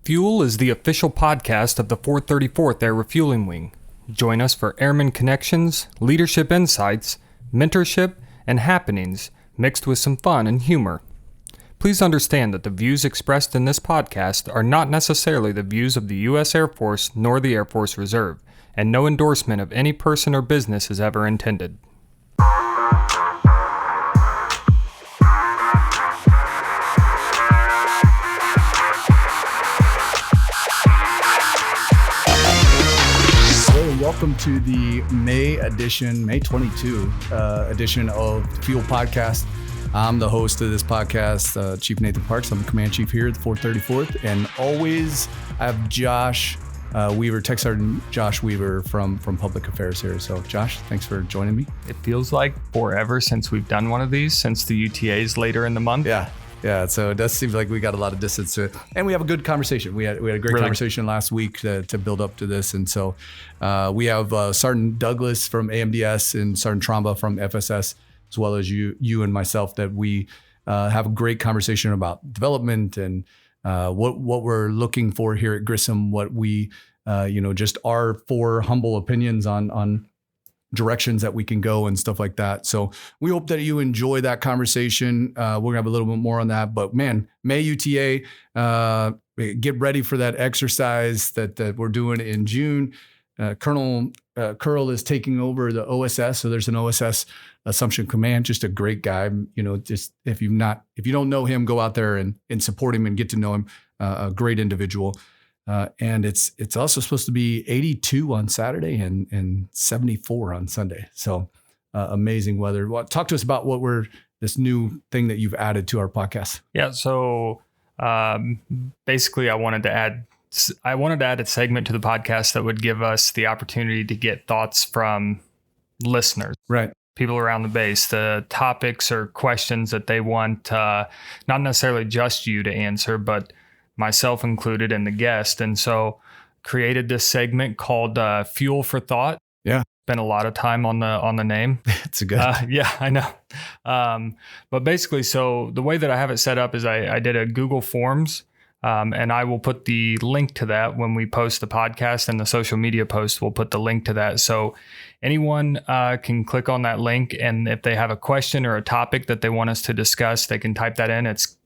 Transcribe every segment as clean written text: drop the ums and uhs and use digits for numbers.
Fuel is the official podcast of the 434th Air Refueling Wing. Join us for airman connections, leadership insights, mentorship, and happenings mixed with some fun and humor. Please understand that the views expressed in this podcast are not necessarily the views of the U.S. Air Force nor the Air Force Reserve, and no endorsement of any person or business is ever intended. Welcome to the May 22 edition of the Fuel Podcast. I'm the host of this podcast, Chief Nathan Parks. I'm the command chief here at the 434th. And always I have Josh Weaver, Tech Sergeant Josh Weaver from Public Affairs here. So Josh, thanks for joining me. It feels like forever since we've done one of these, since the UTAs later in the month. Yeah, so it does seem like we got a lot of distance to it. And we have a good conversation. We had a great conversation last week to build up to this. And so we have Sergeant Douglas from AMDS and Sergeant Tromba from FSS, as well as you and myself, that we have a great conversation about development and what we're looking for here at Grissom, what we, just our four humble opinions on directions that we can go and stuff like that. So we hope that you enjoy that conversation. We're gonna have a little bit more on that, but man, May UTA, get ready for that exercise that we're doing in June. Colonel Curl is taking over the OSS. So there's an OSS Assumption Command, just a great guy. Just if you don't know him, go out there and support him and get to know him. A great individual. And it's also supposed to be 82 on Saturday and 74 on Sunday. So amazing weather. Talk to us about this new thing that you've added to our podcast. Yeah. So basically, I wanted to add a segment to the podcast that would give us the opportunity to get thoughts from listeners. Right. People around the base, the topics or questions that they want, not necessarily just you to answer, but myself included and the guest. And so created this segment called Fuel for Thought. Yeah. Spent a lot of time on the name. It's a good. Yeah, I know. But basically, so the way that I have it set up is I did a Google Forms, and I will put the link to that when we post the podcast, and the social media post will put the link to that. So anyone can click on that link, and if they have a question or a topic that they want us to discuss, they can type that in. It's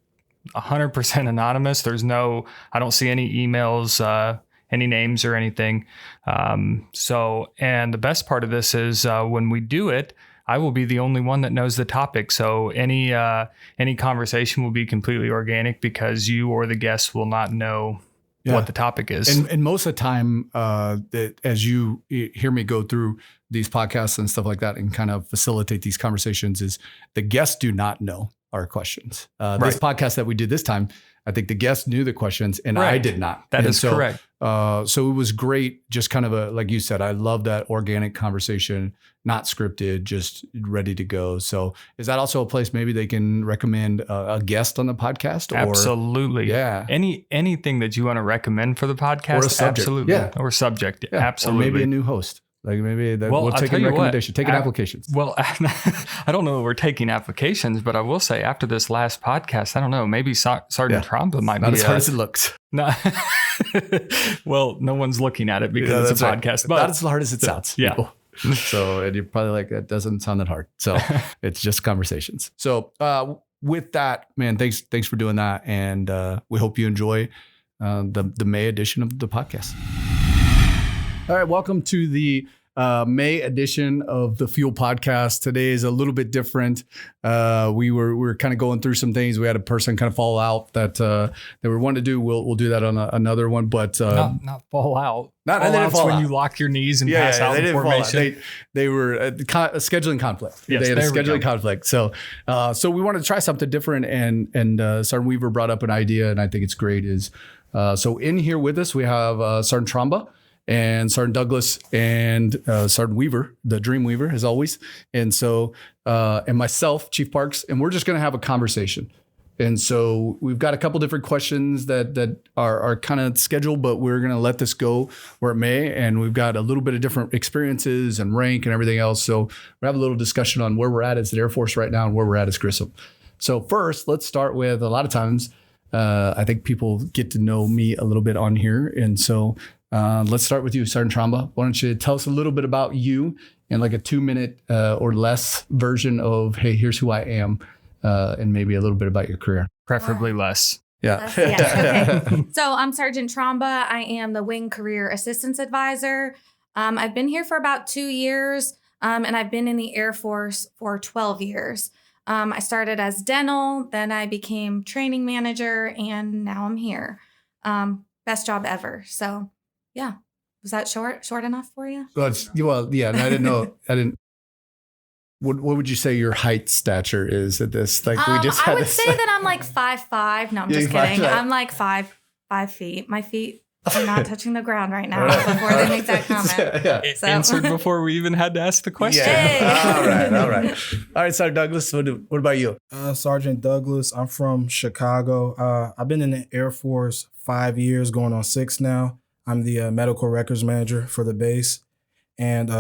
100% anonymous. I don't see any emails, any names or anything. And the best part of this is when we do it, I will be the only one that knows the topic. So any conversation will be completely organic because you or the guest will not know what the topic is. And most of the time, as you hear me go through these podcasts and stuff like that and kind of facilitate these conversations, is the guests do not know our questions. This podcast that we did this time, I think the guest knew the questions and I did not. That is correct. So it was great. Just kind of like you said, I love that organic conversation, not scripted, just ready to go. So is that also a place maybe they can recommend a guest on the podcast? Absolutely. Yeah. Anything that you want to recommend for the podcast? Or a subject. Absolutely. Yeah. Or subject. Yeah. Absolutely. Or maybe a new host. Like maybe we'll take a recommendation, taking applications. Well, I don't know if we're taking applications, but I will say after this last podcast, I don't know, maybe Sergeant Tromba might not be as hard as it looks. No, well, no one's looking at it because it's a podcast, but not as hard as it sounds. Yeah. People. So, and you're probably like, that doesn't sound that hard. So it's just conversations. So with that, man, thanks for doing that. And we hope you enjoy the May edition of the podcast. All right, welcome to the May edition of the Fuel Podcast. Today is a little bit different. We were kind of going through some things. We had a person kind of fall out that we wanted to do. We'll do that on another one, but not fall out. Not fall out's when out. you lock your knees and pass out in formation. They were a scheduling conflict. Yes, they had a scheduling conflict. So we wanted to try something different. And Sergeant Weaver brought up an idea, and I think it's great. So in here with us we have Sergeant Tromba and Sergeant Douglas and Sergeant Weaver, the Dream Weaver, as always. And so, and myself, Chief Parks, and we're just going to have a conversation. And so we've got a couple different questions that are kind of scheduled, but we're going to let this go where it may. And we've got a little bit of different experiences and rank and everything else. So we'll have a little discussion on where we're at as the Air Force right now and where we're at as Grissom. So first, let's start with, a lot of times, I think people get to know me a little bit on here. And so let's start with you, Sergeant Tromba. Why don't you tell us a little bit about you in like a 2-minute or less version of, hey, here's who I am, and maybe a little bit about your career. Preferably less. Yeah. Yes, okay. So I'm Sergeant Tromba. I am the Wing Career Assistance Advisor. I've been here for about 2 years, and I've been in the Air Force for 12 years. I started as dental, then I became training manager, and now I'm here. Best job ever. So, yeah. Was that short enough for you? Well, yeah. And I didn't know. What would you say your height stature is at this? Like I would say that I'm like 5'5". No, I'm just kidding. 5'5". I'm like 5 feet. My feet are not touching the ground right now before they make that comment. Yeah. So. Answered before we even had to ask the question. Yeah. All right. All right, Sergeant Douglas, what about you? Sergeant Douglas. I'm from Chicago. I've been in the Air Force 5 years, going on 6 now. I'm the medical records manager for the base. And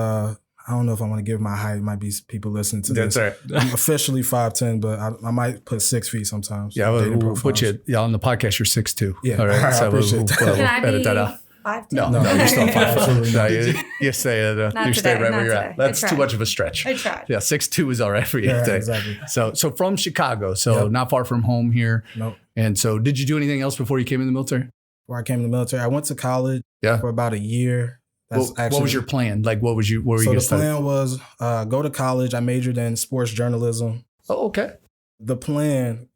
I don't know if I want to give my height. Might be people listening to this. That's right. I'm officially 5'10", but I might put 6 feet sometimes. Yeah, we'll put you on the podcast. You're 6'2". Yeah. All right. I So appreciate that. we'll Can I edit be that out. 5'10"? No, you're still 5'2". Absolutely No, not. you stay Not you stay today, right not where you're today. at. That's I too tried. much of a stretch. I tried. Yeah, 6'2" is all right for you. Yeah, today. exactly. So from Chicago, so Yep. not far from home here. Nope. And so did you do anything else before you came in the military? Before I came in the military, I went to college Yeah. for about a year. What was your plan? Like, what were you So going to the study? plan was go to college. I majored in sports journalism. Oh, okay. The plan,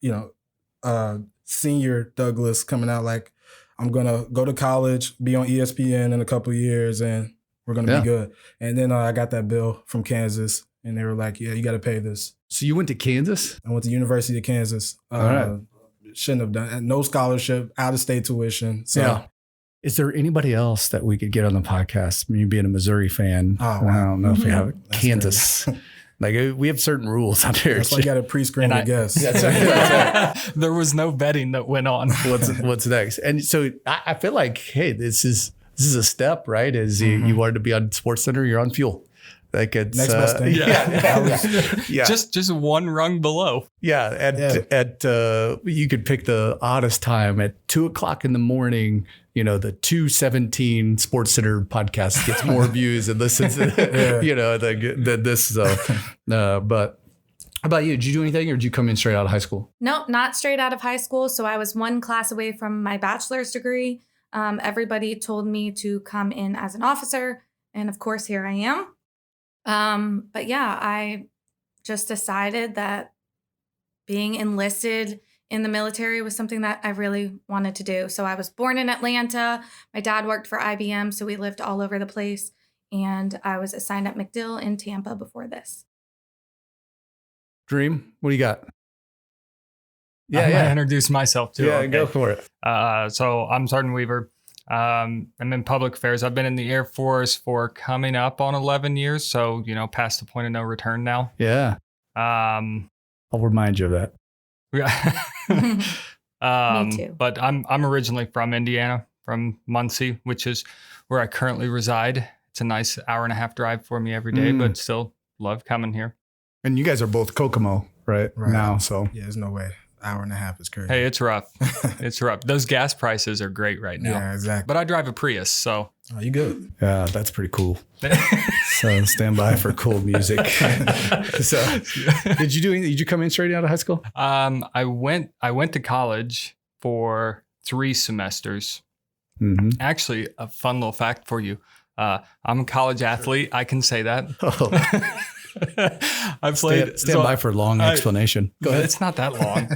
senior Douglas coming out like, I'm going to go to college, be on ESPN in a couple of years, and we're going to be good. And then I got that bill from Kansas, and they were like, yeah, you got to pay this. So you went to Kansas? I went to University of Kansas. All right. Shouldn't have done it. No scholarship, out-of-state tuition. So, Yeah. Is there anybody else that we could get on the podcast? Me being a Missouri fan, Oh, I wow. don't know if we have That's Kansas. Like we have certain rules out here. That's why you got to pre-screen your guests. That's right. There was no betting that went on. What's next? And so I feel like, hey, this is a step, right? As you wanted to be on Sports Center, you're on Fuel. Like it's Next best thing. Yeah. Just one rung below. Yeah. At you could pick the oddest time at 2:00 in the morning. You know, the 2:17 Sports Center podcast gets more views and listens than this. So, but how about you? Did you do anything or did you come in straight out of high school? Nope, not straight out of high school. So I was one class away from my bachelor's degree. Everybody told me to come in as an officer. And of course, here I am. But yeah, I just decided that being enlisted in the military was something that I really wanted to do. So I was born in Atlanta. My dad worked for IBM, so we lived all over the place. And I was assigned at MacDill in Tampa before this. Dream, what do you got? I'm gonna introduce myself too. Yeah, Okay. go for it. So I'm Sergeant Weaver. I'm in public affairs. I've been in the Air Force for coming up on 11 years. So, past the point of no return now. Yeah. I'll remind you of that. Yeah. Me too. But I'm originally from Indiana, from Muncie, which is where I currently reside. It's a nice hour-and-a-half drive for me every day, but still love coming here. And you guys are both Kokomo, right? Now, so. Yeah, there's no way. Hour and a half is crazy. Hey, it's rough. It's rough. Those gas prices are great right now. Yeah, exactly. But I drive a Prius, so. Oh, you good? Yeah, that's pretty cool. So stand by for cool music. So did you come in straight out of high school? I went to college for 3 semesters. Mm-hmm. Actually, a fun little fact for you. I'm a college athlete. I can say that. Oh. I played. Stand by for a long explanation. Go ahead. It's not that long.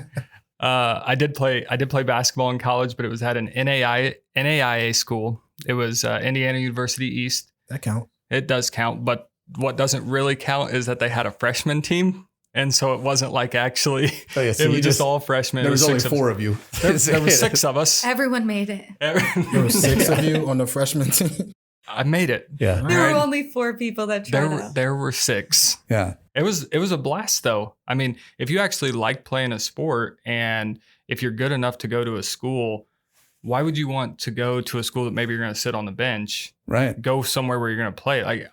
I did play basketball in college, but it was at an NAIA school. It was Indiana University East. That count. It does count, but what doesn't really count is that they had a freshman team. And so it wasn't like actually, Oh, yeah, so it was you just all freshmen. There was only 6 4 of you. There were 6 of us. Everyone made it. There were 6 of you on the freshman team. I made it. Yeah. There Right. were only 4 people that tried out. There were 6. Yeah. It was a blast though. I mean, if you actually like playing a sport and if you're good enough to go to a school, why would you want to go to a school that maybe you're going to sit on the bench? Right. Go somewhere where you're going to play. Like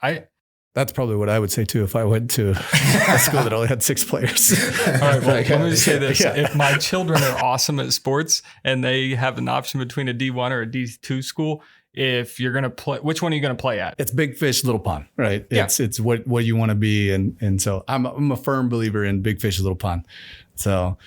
That's probably what I would say too if I went to a school that only had 6 players. All right, well, let me just say this. Yeah. If my children are awesome at sports and they have an option between a D1 or a D2 school, if you're going to play, which one are you going to play at? It's big fish, little pond, right? Yeah. It's what you want to be. And so I'm a firm believer in big fish, little pond. So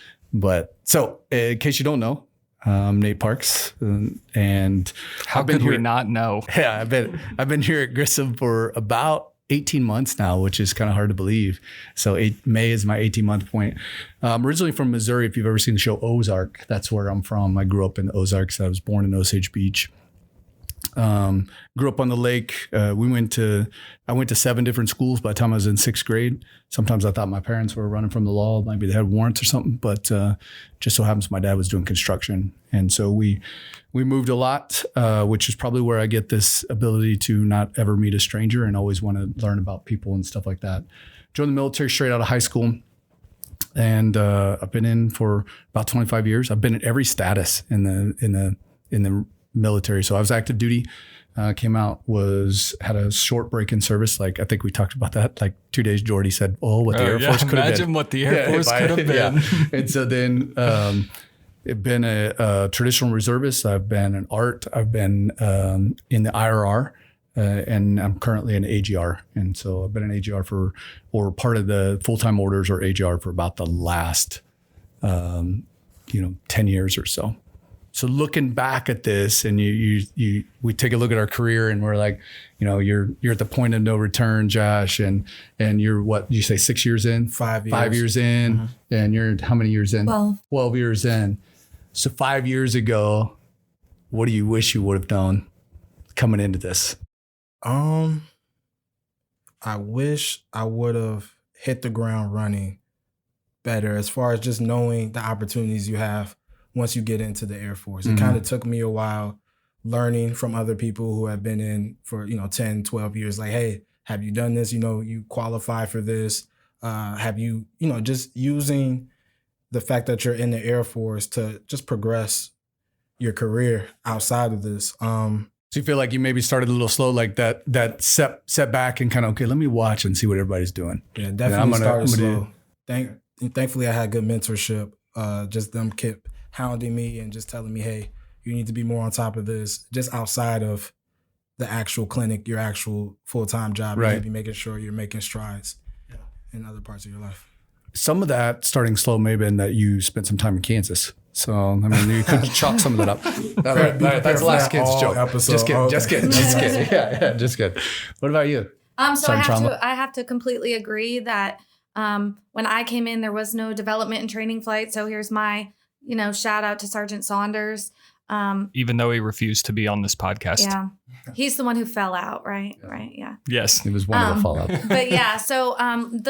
in case you don't know, Nate Parks, and how could we not know? Yeah, I've been here at Grissom for about 18 months now, which is kind of hard to believe. So May is my 18-month point. I'm originally from Missouri. If you've ever seen the show Ozark, that's where I'm from. I grew up in the Ozarks. I was born in Osage Beach. Grew up on the lake. I went to 7 different schools by the time I was in 6th grade. Sometimes I thought my parents were running from the law. Maybe they had warrants or something, but just so happens my dad was doing construction. And so we moved a lot, which is probably where I get this ability to not ever meet a stranger and always want to learn about people and stuff like that. Joined the military straight out of high school. And I've been in for about 25 years. I've been at every status in the military. So I was active duty, came out, had a short break in service. Like, I think we talked about that. Like 2 days, Jordy said, what the Air Force could have been. Imagine what the Air Force could have been. Yeah. And so then I've been a traditional reservist. I've been an ART. I've been in the IRR. And I'm currently an AGR. And so I've been an AGR or part of the full-time orders or AGR for about the last, 10 years or so. So looking back at this, and we take a look at our career, and we're like, you're at the point of no return, Josh, and you're what you say 6 years in, 5 years, 5 years in, mm-hmm. and you're how many years in? 12 years in. So 5 years ago, what do you wish you would have done coming into this? I wish I would have hit the ground running better as far as just knowing the opportunities you have once you get into the Air Force. It kind of took me a while learning from other people who have been in for, 10, 12 years. Like, hey, have you done this? You qualify for this. Have you, just using the fact that you're in the Air Force to just progress your career outside of this. So you feel like you maybe started a little slow, like that set back and kind of, okay, let me watch and see what everybody's doing. Yeah, definitely started slow. Thankfully, I had good mentorship. Just them kept hounding me and just telling me, hey, you need to be more on top of this, just outside of the actual clinic, your actual full-time job. Right. You need to be making sure you're making strides in other parts of your life. Some of that starting slow may have been that you spent some time in Kansas. So, you could chalk some of that up. That's the last kid's joke. Just kidding. Yeah, just kidding. What about you? So I have to completely agree that when I came in, there was no development and training flight. So here's my, shout out to Sergeant Saunders. Even though he refused to be on this podcast. Yeah. He's the one who fell out, right? Right. Yeah. Yes. It was one of the fallout. But yeah, so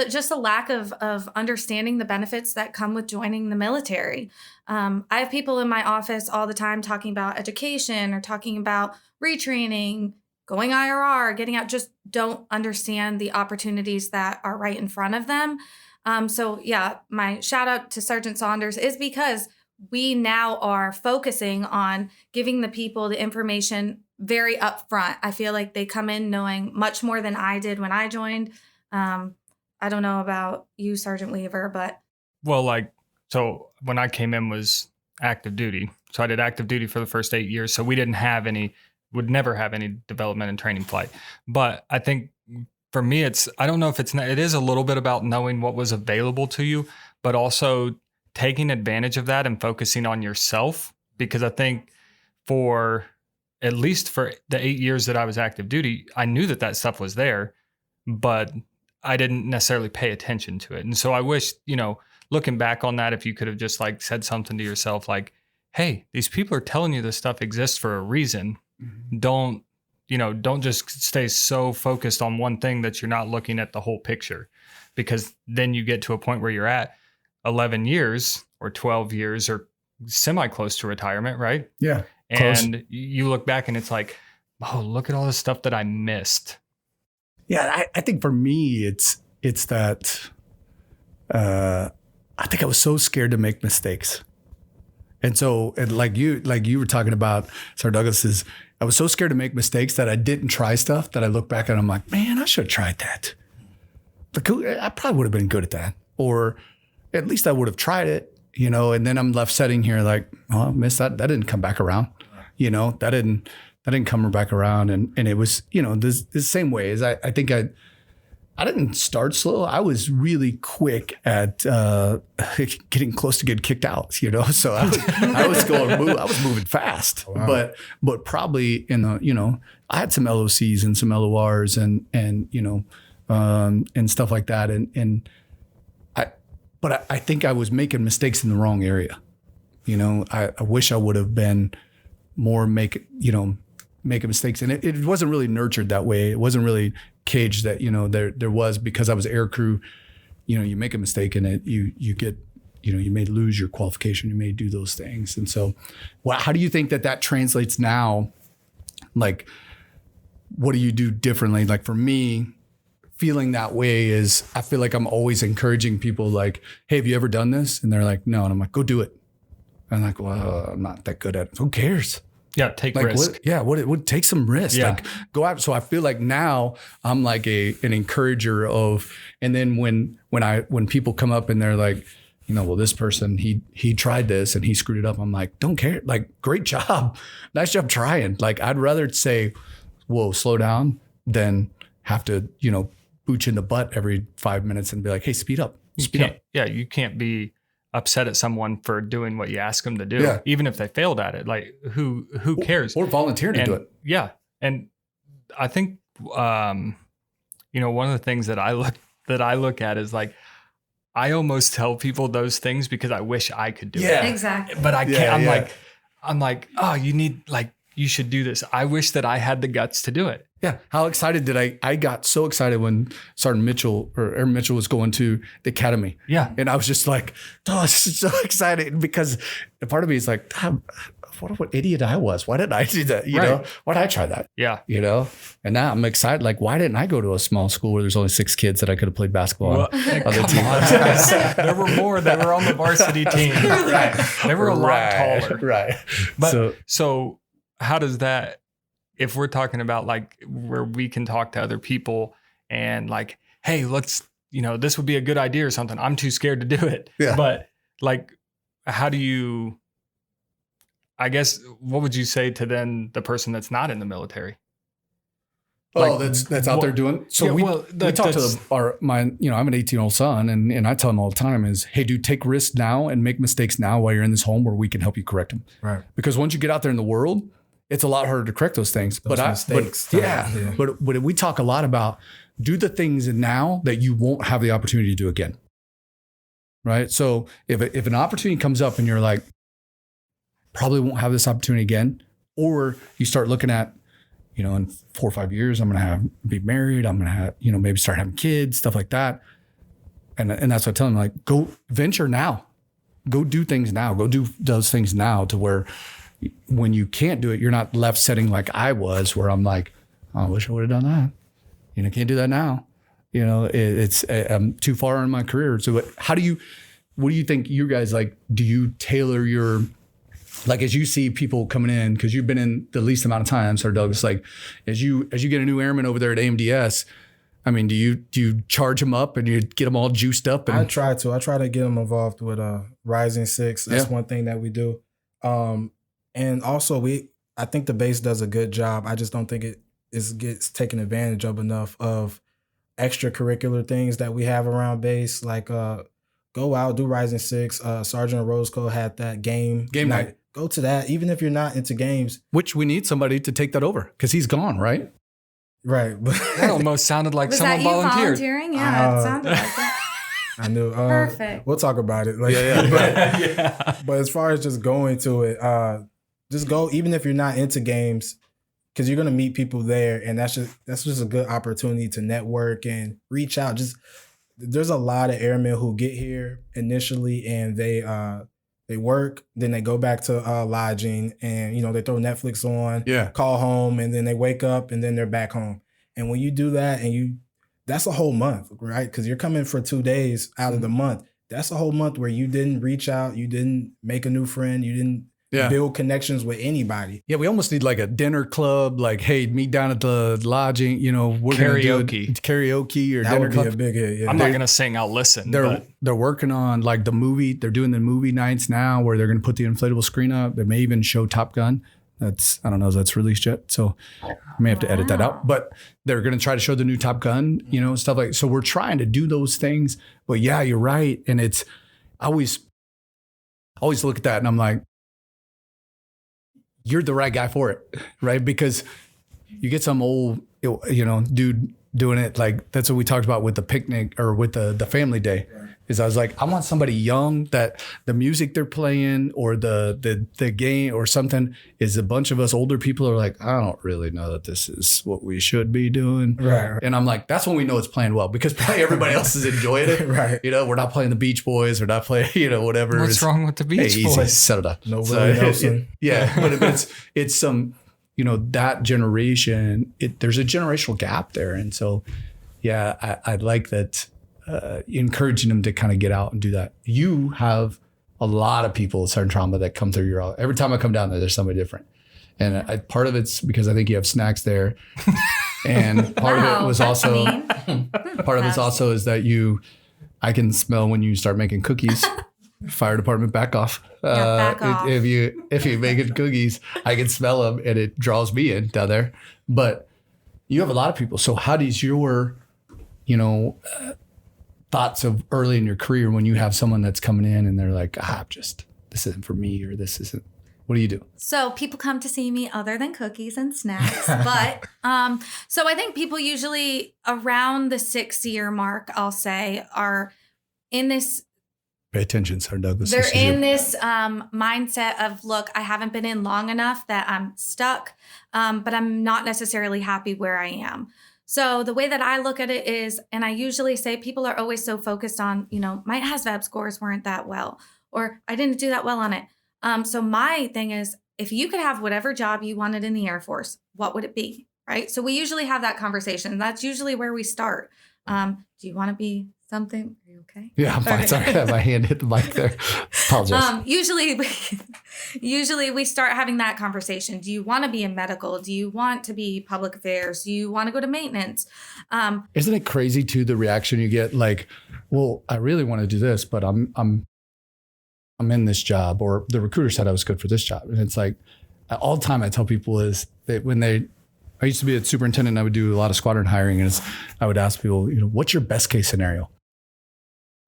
just a lack of understanding the benefits that come with joining the military. I have people in my office all the time talking about education or talking about retraining, going IRR, getting out, just don't understand the opportunities that are right in front of them. So yeah, my shout out to Sergeant Saunders is because we now are focusing on giving the people the information very upfront. I feel like they come in knowing much more than I did when I joined. I don't know about you, Sergeant Weaver, but. Well, so when I came in was active duty. So I did active duty for the first 8 years. So we would never have any development and training flight. But I think for me, I don't know if it is a little bit about knowing what was available to you, but also taking advantage of that and focusing on yourself. Because I think at least for the 8 years that I was active duty, I knew that stuff was there, but I didn't necessarily pay attention to it. And so I wish, looking back on that, if you could have just said something to yourself like, hey, these people are telling you this stuff exists for a reason. Mm-hmm. Don't just stay so focused on one thing that you're not looking at the whole picture, because then you get to a point where you're at 11 years or 12 years or semi close to retirement, right? Yeah. And close. You look back and it's like, oh, look at all the stuff that I missed. Yeah. I think for me, it's that I think I was so scared to make mistakes. And so, and like you were talking about, Sergeant Douglas, is I was so scared to make mistakes that I didn't try stuff that I look back and I'm like, man, I should have tried that. Like, I probably would have been good at that, or at least I would have tried it, you know. And then I'm left sitting here like, oh, I missed that. That didn't come back around, you know. That didn't come back around. And it was, you know, this same way as I think I didn't start slow. I was really quick at getting close to getting kicked out, you know. So I was moving fast, wow. but probably in the, you know, I had some LOCs and some LORs and you know, and stuff like that. But I think I was making mistakes in the wrong area. You know, I wish I would have been more making mistakes. And it wasn't really nurtured that way. It wasn't really caged that, you know, there was, because I was air crew, you know, you make a mistake in it, you get, you know, you may lose your qualification, you may do those things. And so how do you think that translates now? Like, what do you do differently? Like for me, feeling that way is, I feel like I'm always encouraging people like, hey, have you ever done this? And they're like, no. And I'm like, go do it. And I'm like, well, I'm not that good at it. Who cares? Yeah, take risk. What take some risk. Yeah. Like go out. So I feel like now I'm like an encourager of, and then when people come up and they're like, you know, well, this person, he tried this and he screwed it up. I'm like, don't care. Like, great job. Nice job trying. Like, I'd rather say, whoa, slow down than have to, you know, boot you in the butt every 5 minutes and be like, hey, speed up. Yeah, you can't be upset at someone for doing what you ask them to do, even if they failed at it. Like, who cares? Or volunteer to do it. Yeah, and I think you know, one of the things that I look at is like, I almost tell people those things because I wish I could do it. Exactly. But I can't. I'm like, oh, you should do this. I wish that I had the guts to do it. Yeah. How excited did I got so excited when Sergeant Mitchell or Air Mitchell was going to the academy. Yeah. And I was just like, oh, this is so excited, because a part of me is like, what idiot I was. Why didn't I do that? You know, why did I try that? Yeah. You know, and now I'm excited. Like, why didn't I go to a small school where there's only 6 kids that I could have played basketball on? Come on. There were more. They were on the varsity team. Right. They were a lot taller. Right. But so how does that, if we're talking about like where we can talk to other people and like, hey, let's, you know, this would be a good idea or something. I'm too scared to do it. Yeah. But like, how do you, I guess, what would you say to then the person that's not in the military? Oh, like, that's out there doing. So we talk to I have an 18-year-old son, and I tell him all the time is, hey, dude, take risks now and make mistakes now while you're in this home where we can help you correct them. Right. Because once you get out there in the world, it's a lot harder to correct those things. But we talk a lot about do the things now that you won't have the opportunity to do again. Right. So if an opportunity comes up and you're like, probably won't have this opportunity again, or you start looking at, you know, in 4 or 5 years, I'm going to be married. I'm going to have, you know, maybe start having kids, stuff like that. And that's what I tell them, like, go venture now, go do things now, go do those things now, to where when you can't do it, you're not left sitting like I was, where I'm like, oh, I wish I would have done that. You know, can't do that now. You know, I'm too far in my career. So what do you think you guys like, do you tailor your, like, as you see people coming in, because you've been in the least amount of time, Sergeant Douglas, like as you get a new airman over there at AMDS, I mean, do you charge them up and you get them all juiced up? And I try to get them involved with Rising 6. That's one thing that we do. And also I think the base does a good job. I just don't think it gets taken advantage of enough of extracurricular things that we have around base. Like go out, do Rising 6. Sergeant Roscoe had that game night. Go to that, even if you're not into games. Which we need somebody to take that over, because he's gone, right? Right. That almost sounded like someone volunteered. Volunteering? Yeah, it sounded like that. I knew. Perfect. We'll talk about it. Like, But as far as just going to it, just go, even if you're not into games, because you're gonna meet people there, and that's just a good opportunity to network and reach out. There's a lot of airmen who get here initially and they work, then they go back to lodging, and, you know, they throw Netflix on, call home, and then they wake up and then they're back home. And when you do that, and that's a whole month, right? Because you're coming for 2 days out of the month. that's a whole month where you didn't reach out, you didn't make a new friend, you didn't build connections with anybody. Yeah, we almost need like a dinner club, like, hey, meet down at the lodging, we're Karaoke. gonna do karaoke or That dinner would club. be a big hit. Yeah. I'm not gonna sing. I'll listen. They're working on like the movie. They're doing the movie nights now where they're going to put the inflatable screen up. They may even show Top Gun. I don't know if that's released yet. So I may have to edit that out, but they're going to try to show the new Top Gun, stuff like, so we're trying to do those things, but yeah, you're right. And it's I always look at that and I'm like, you're the right guy for it. Right. Because you get some old, dude doing it. Like that's what we talked about with the picnic or with the family day. Is I was like, I want somebody young that the music they're playing or the game or something is a bunch of us older people are like, I don't really know that this is what we should be doing. Right. And I'm like, that's when we know it's playing well because probably everybody else is enjoying it. Right. We're not playing the Beach Boys. We're not playing, whatever. What's wrong with the Beach Hey, Boys? easy, settle down. No Willie Nelson. Yeah. But it's some, that generation, there's a generational gap there. And so, yeah, I like that. Encouraging them to kind of get out and do that. You have a lot of people at Sgt. Tromba that come through your. Every time I come down there, there's somebody different. And part of it's because I think you have snacks there, and part of it was also part of it's also is that I can smell when you start making cookies. Fire department, back off. Back off. If you making cookies, I can smell them, and it draws me in down there. But you have a lot of people. So how does your thoughts of early in your career when you have someone that's coming in and they're like, this isn't for me or this isn't, what do you do? So people come to see me other than cookies and snacks. But so I think people usually around the 6-year mark, I'll say, are in this. Pay attention, Sgt. Douglas. They're in this mindset of, look, I haven't been in long enough that I'm stuck, but I'm not necessarily happy where I am. So the way that I look at it is, and I usually say people are always so focused on, my ASVAB scores weren't that well, or I didn't do that well on it. So my thing is, if you could have whatever job you wanted in the Air Force, what would it be? Right. So we usually have that conversation. That's usually where we start. Do you want to be something? Are you okay? Yeah, I'm fine. Okay. Sorry, my hand hit the mic there. Apologize. Usually we start having that conversation. Do you want to be in medical? Do you want to be public affairs? Do you want to go to maintenance? Isn't it crazy too, the reaction you get? Like, well, I really want to do this, but I'm in this job, or the recruiter said I was good for this job. And it's like, all the time I tell people is that I used to be a superintendent and I would do a lot of squadron hiring, and I would ask people, what's your best case scenario?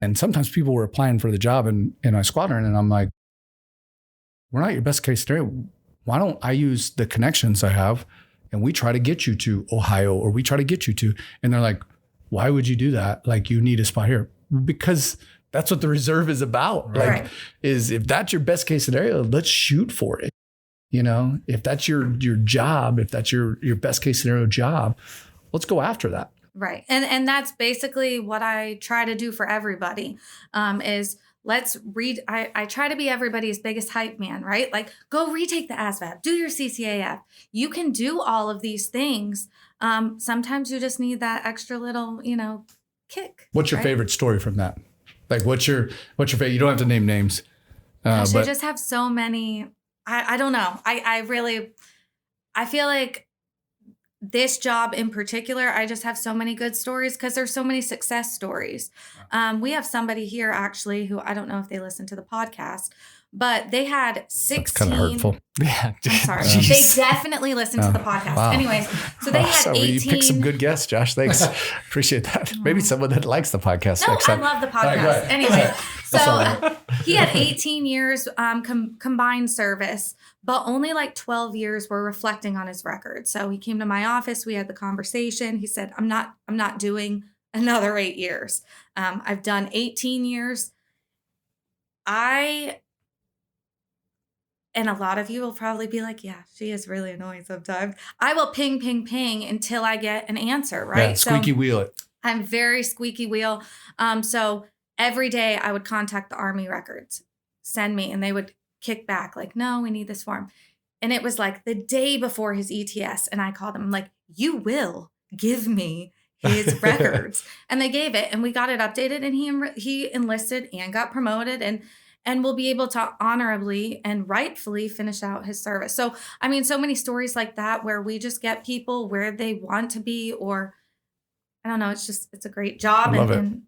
And sometimes people were applying for the job in a squadron, and I'm like, we're not your best case scenario. Why don't I use the connections I have and we try to get you to Ohio, or we try to get you to, and they're like, why would you do that? Like, you need a spot here. Because that's what the reserve is about. Right. Like, is if that's your best case scenario, let's shoot for it. If that's your job, if that's your best case scenario job, let's go after that. Right. And that's basically what I try to do for everybody, is let's read. I try to be everybody's biggest hype man, right? Like, go retake the ASVAB, do your CCAF. You can do all of these things. Sometimes you just need that extra little, kick. What's your favorite story from that? Like, what's your favorite? You don't have to name names. Gosh, but I just have so many. I don't know. I feel like this job in particular, I just have so many good stories because there's so many success stories. We have somebody here actually who I don't know if they listen to the podcast, but they had 16. That's kind of hurtful. Yeah. I'm sorry. Jeez. They definitely listen to the podcast. Wow. Anyways, so they had 18. You picked some good guests, Josh. Thanks. Appreciate that. Maybe someone that likes the podcast No, next I time. love the All right, go podcast. ahead. Anyway, so all he had 18 years combined service, but only like 12 years were reflecting on his record. So he came to my office. We had the conversation. He said, I'm not doing another 8 years. I've done 18 years. And a lot of you will probably be like, yeah, she is really annoying sometimes. I will ping, ping, ping until I get an answer, right? Yeah, squeaky wheel it. I'm very squeaky wheel. So every day I would contact the Army records, send me, and they would kick back like, no, we need this form. And it was like the day before his ETS. And I called him, I'm like, you will give me his records. And they gave it, and we got it updated, and he enlisted and got promoted, and will be able to honorably and rightfully finish out his service. So, I mean, so many stories like that where we just get people where they want to be, or I don't know, it's a great job.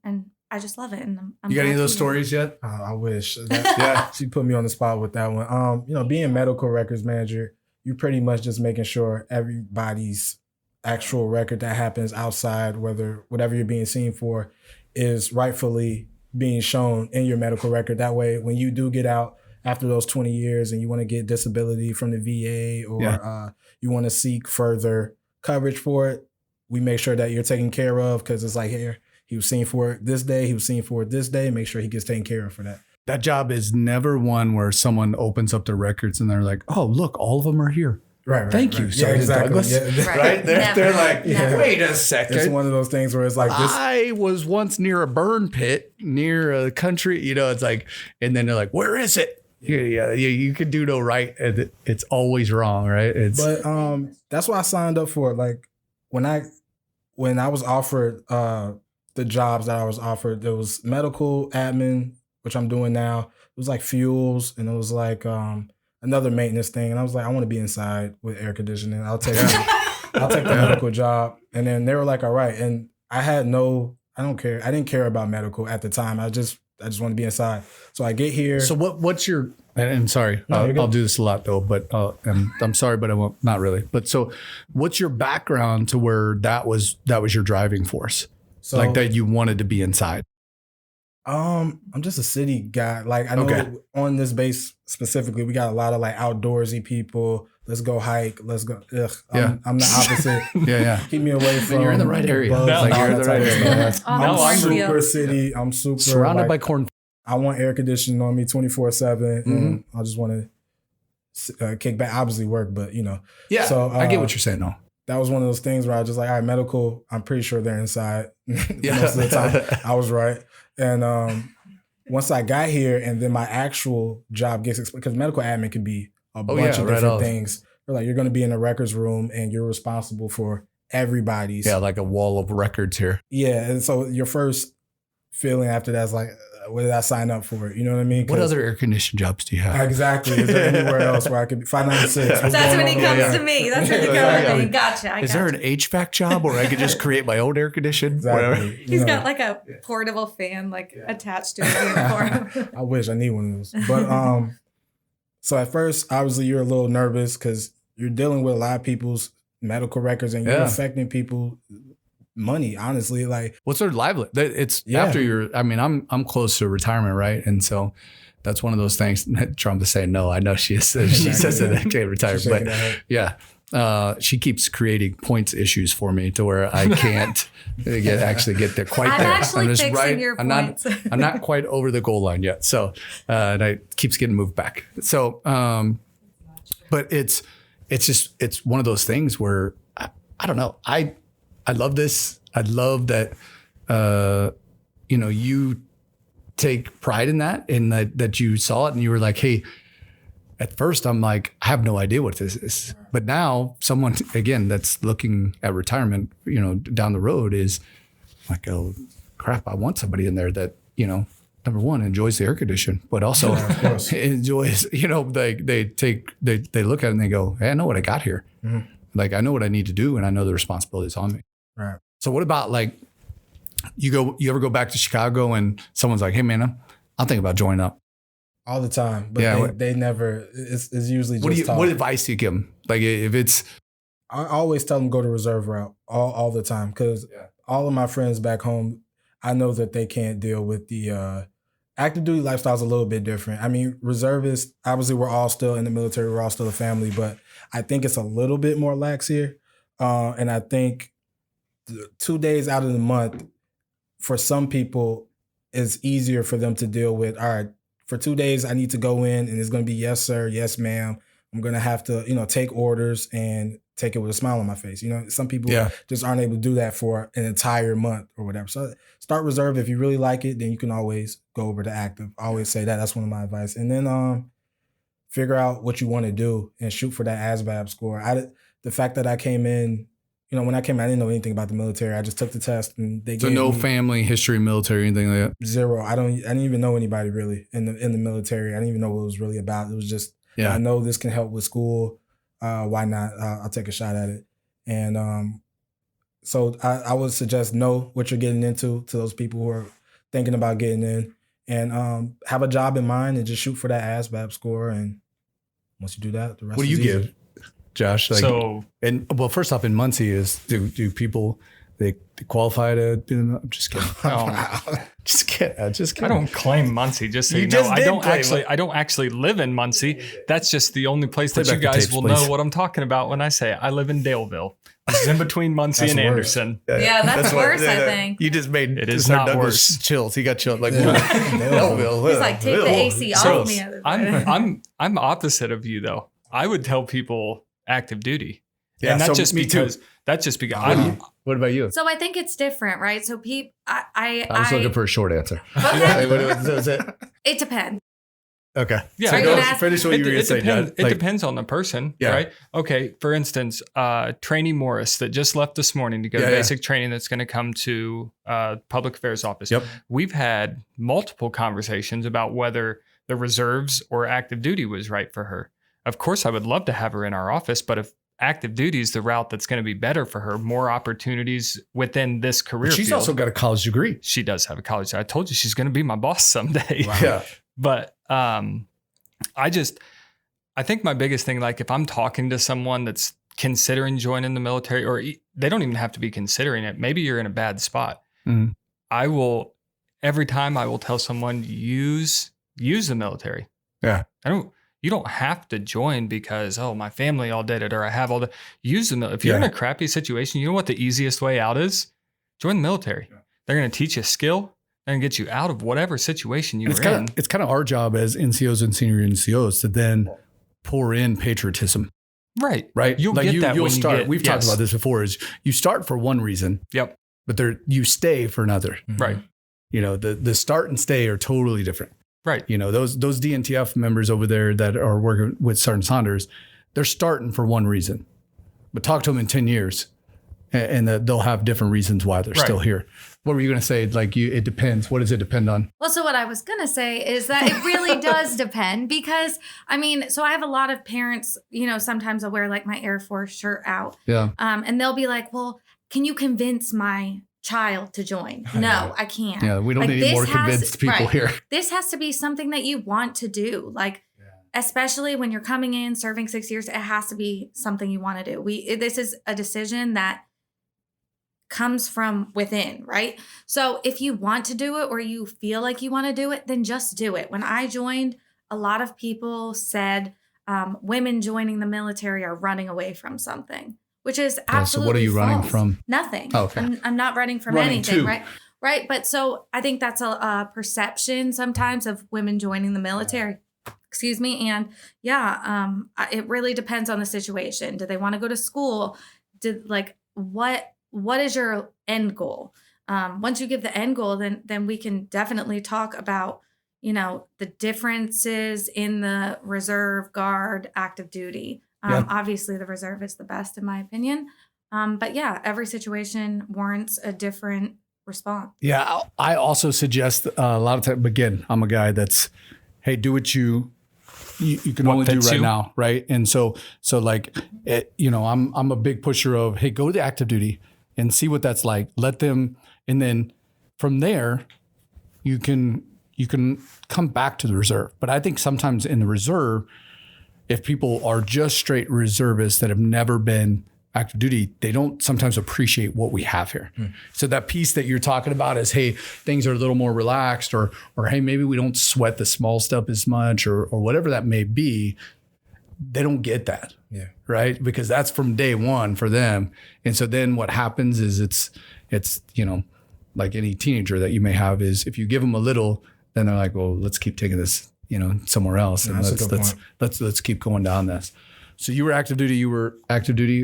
And I just love it. And I'm you got any of glad those he did. stories yet? I wish. Yeah, she put me on the spot with that one. Being medical records manager, you're pretty much just making sure everybody's actual record that happens outside, whatever you're being seen for, is rightfully being shown in your medical record. That way, when you do get out after those 20 years and you want to get disability from the VA or you want to seek further coverage for it, we make sure that you're taken care of, because it's like, here, he was seen for it this day, he was seen for it this day, make sure he gets taken care of for that. That job is never one where someone opens up their records and they're like, oh, look, all of them are here. Right. Thank you, Sergeant exactly. Douglas. Yeah. Right? They're like, wait a second. It's one of those things where it's like this. I was once near a burn pit, near a country, it's like, and then they're like, where is it? Yeah, you can do no right. And it's always wrong, right? But that's what I signed up for. Like when I was offered the jobs that I was offered, there was medical admin, which I'm doing now. It was like fuels, and it was like another maintenance thing. And I was like, I want to be inside with air conditioning. I'll take the medical job. And then they were like, all right. And I don't care. I didn't care about medical at the time. I just want to be inside. So I get here. So what's your, and sorry, I'll do this a lot though, but and I'm sorry, but I won't, not really. But so what's your background to where that was your driving force? So, like that you wanted to be inside? I'm just a city guy. Like I know on this base specifically, we got a lot of like outdoorsy people. Let's go hike. Let's go. I'm the opposite. yeah. Keep me away from. You're in the right area. Bugs, You're in the right area. I'm super city. I'm super surrounded by corn. I want air conditioning on me 24/7, and I just want to kick back. Obviously work, but Yeah. So I get what you're saying. No. That was one of those things where I was just like, all right, medical, I'm pretty sure they're inside. Most of the time, I was right. And once I got here, and then my actual job gets, because medical admin could be a bunch of different things. They're like, you're going to be in a records room, and you're responsible for everybody's. Yeah, like a wall of records here. Yeah, and so your first feeling after that is like, what did I sign up for? You know what I mean? What other air conditioned jobs do you have? Exactly. Is there anywhere else where I could be? 596. That's when he comes to me. That's when he comes to me. Gotcha. Is there an HVAC job where I could just create my own air condition? Exactly. He's got like a portable fan attached to his uniform. I wish I need one of those. But so at first, obviously, you're a little nervous because you're dealing with a lot of people's medical records, and you're affecting people. Money, honestly, like what's their livelihood? It's after you're. I mean, I'm close to retirement, right? And so that's one of those things. Tromba saying no. I know she says that I can't retire, but she keeps creating points issues for me to where I can't actually get there quite I'm there. Actually fixing your points. I'm not quite over the goal line yet. So and it keeps getting moved back. So but it's one of those things where I don't know. I love this. I love that, you take pride in that, and that you saw it and you were like, hey, at first I'm like, I have no idea what this is. But now someone, again, that's looking at retirement, down the road is like, oh, crap, I want somebody in there that, number one, enjoys the air condition, but also enjoys, they look at it and they go, hey, I know what I got here. Mm-hmm. Like, I know what I need to do, and I know the responsibility is on me. Right. So what about like you ever go back to Chicago and someone's like, hey man, I'm thinking about joining up? All the time, but they never. It's usually just what advice do you give them? Like if it's, I always tell them go to reserve route all the time, because all of my friends back home, I know that they can't deal with the active duty lifestyle is a little bit different. I mean, reservists, obviously we're all still in the military, we're all still a family, but I think it's a little bit more lax here, and I think 2 days out of the month, for some people, it's easier for them to deal with, all right, for 2 days, I need to go in and it's going to be yes, sir, yes, ma'am. I'm going to have to, take orders and take it with a smile on my face. Some people just aren't able to do that for an entire month or whatever. So start reserve. If you really like it, then you can always go over to active. I always say that. That's one of my advice. And then figure out what you want to do and shoot for that ASVAB score. The fact that I came in when I came, I didn't know anything about the military. I just took the test and they So gave no me family history, military, anything like that? 0. I didn't even know anybody really in the military. I didn't even know what it was really about. It was just, I know this can help with school. Why not? I'll take a shot at it. And so I would suggest know what you're getting into to those people who are thinking about getting in, and have a job in mind and just shoot for that ASVAB score. And once you do that, the rest. What do you give, Josh? Well, first off, in Muncie, do people they qualify to do? I'm just kidding. Just kidding. I don't claim Muncie. Just so you know, I don't actually live in Muncie. That's just the only place that you guys will know what I'm talking about when I say I live in Daleville. It's in between Muncie and Anderson. Yeah, that's worse, I think. You just made it is not Douglas worse. Chills. He got chilled. Like, He's like, take the AC off me. I'm opposite of you though. I would tell people active duty. Yeah, and that's just because what about you? So I think it's different, right? So I was looking for a short answer. Okay. What was it? It depends. Okay. Yeah. So finish what you were going to say, John. It depends on the person, right? Okay. For instance, Trainee Morris that just left this morning to go to basic training that's going to come to public affairs office. Yep. We've had multiple conversations about whether the reserves or active duty was right for her. Of course, I would love to have her in our office, but if active duty is the route that's going to be better for her, more opportunities within this career She's field. Also got a college degree. She does have a college. I told you she's going to be my boss someday. Wow. Yeah. But I think my biggest thing, like if I'm talking to someone that's considering joining the military, or they don't even have to be considering it, maybe you're in a bad spot. Mm-hmm. Every time I will tell someone use the military. Yeah. You don't have to join because, my family all did it, or I have all the, use the military. If you're in a crappy situation, you know what the easiest way out is? Join the military. Yeah. They're going to teach you a skill. They're going to get you out of whatever situation you're in. It's kind of our job as NCOs and senior NCOs to then pour in patriotism. Right. You'll get that when start. You get, we've talked about this before, is you start for one reason. Yep. But you stay for another. Mm-hmm. Right. The start and stay are totally different. Right. Those DNTF members over there that are working with Sergeant Saunders, they're starting for one reason. But talk to them in 10 years and they'll have different reasons why they're still here. What were you going to say? It depends. What does it depend on? Well, so what I was going to say is that it really does depend because, so I have a lot of parents, sometimes I'll wear like my Air Force shirt out. Yeah. And they'll be like, well, can you convince my child to join? No, I can't. Yeah, we don't need any more convinced people here. This has to be something that you want to do. Especially when you're coming in, serving 6 years, it has to be something you want to do. This is a decision that comes from within, right? So if you want to do it or you feel like you want to do it, then just do it. When I joined, a lot of people said women joining the military are running away from something, which is absolutely so what are you false. Running from? Nothing. Oh, okay. I'm not running from anything, right? Right. But so I think that's a perception sometimes of women joining the military. Excuse me. And it really depends on the situation. Do they want to go to school? What is your end goal? Once you give the end goal, then we can definitely talk about, the differences in the reserve, guard, active duty. Obviously the reserve is the best in my opinion. But every situation warrants a different response. Yeah. I also suggest a lot of times, again, I'm a guy that's, hey, do what you can only do right now. Right. And so I'm a big pusher of, hey, go to active duty and see what that's like. Let them, and then from there, you can come back to the reserve. But I think sometimes in the reserve, if people are just straight reservists that have never been active duty, they don't sometimes appreciate what we have here. So that piece that you're talking about is, hey, things are a little more relaxed, or hey, maybe we don't sweat the small stuff as much, or whatever that may be. They don't get that. Yeah. Right. Because that's from day one for them. And so then what happens is it's, like any teenager that you may have, is if you give them a little, then they're like, well, let's keep taking this, somewhere else. And let's keep going down this. So you were active duty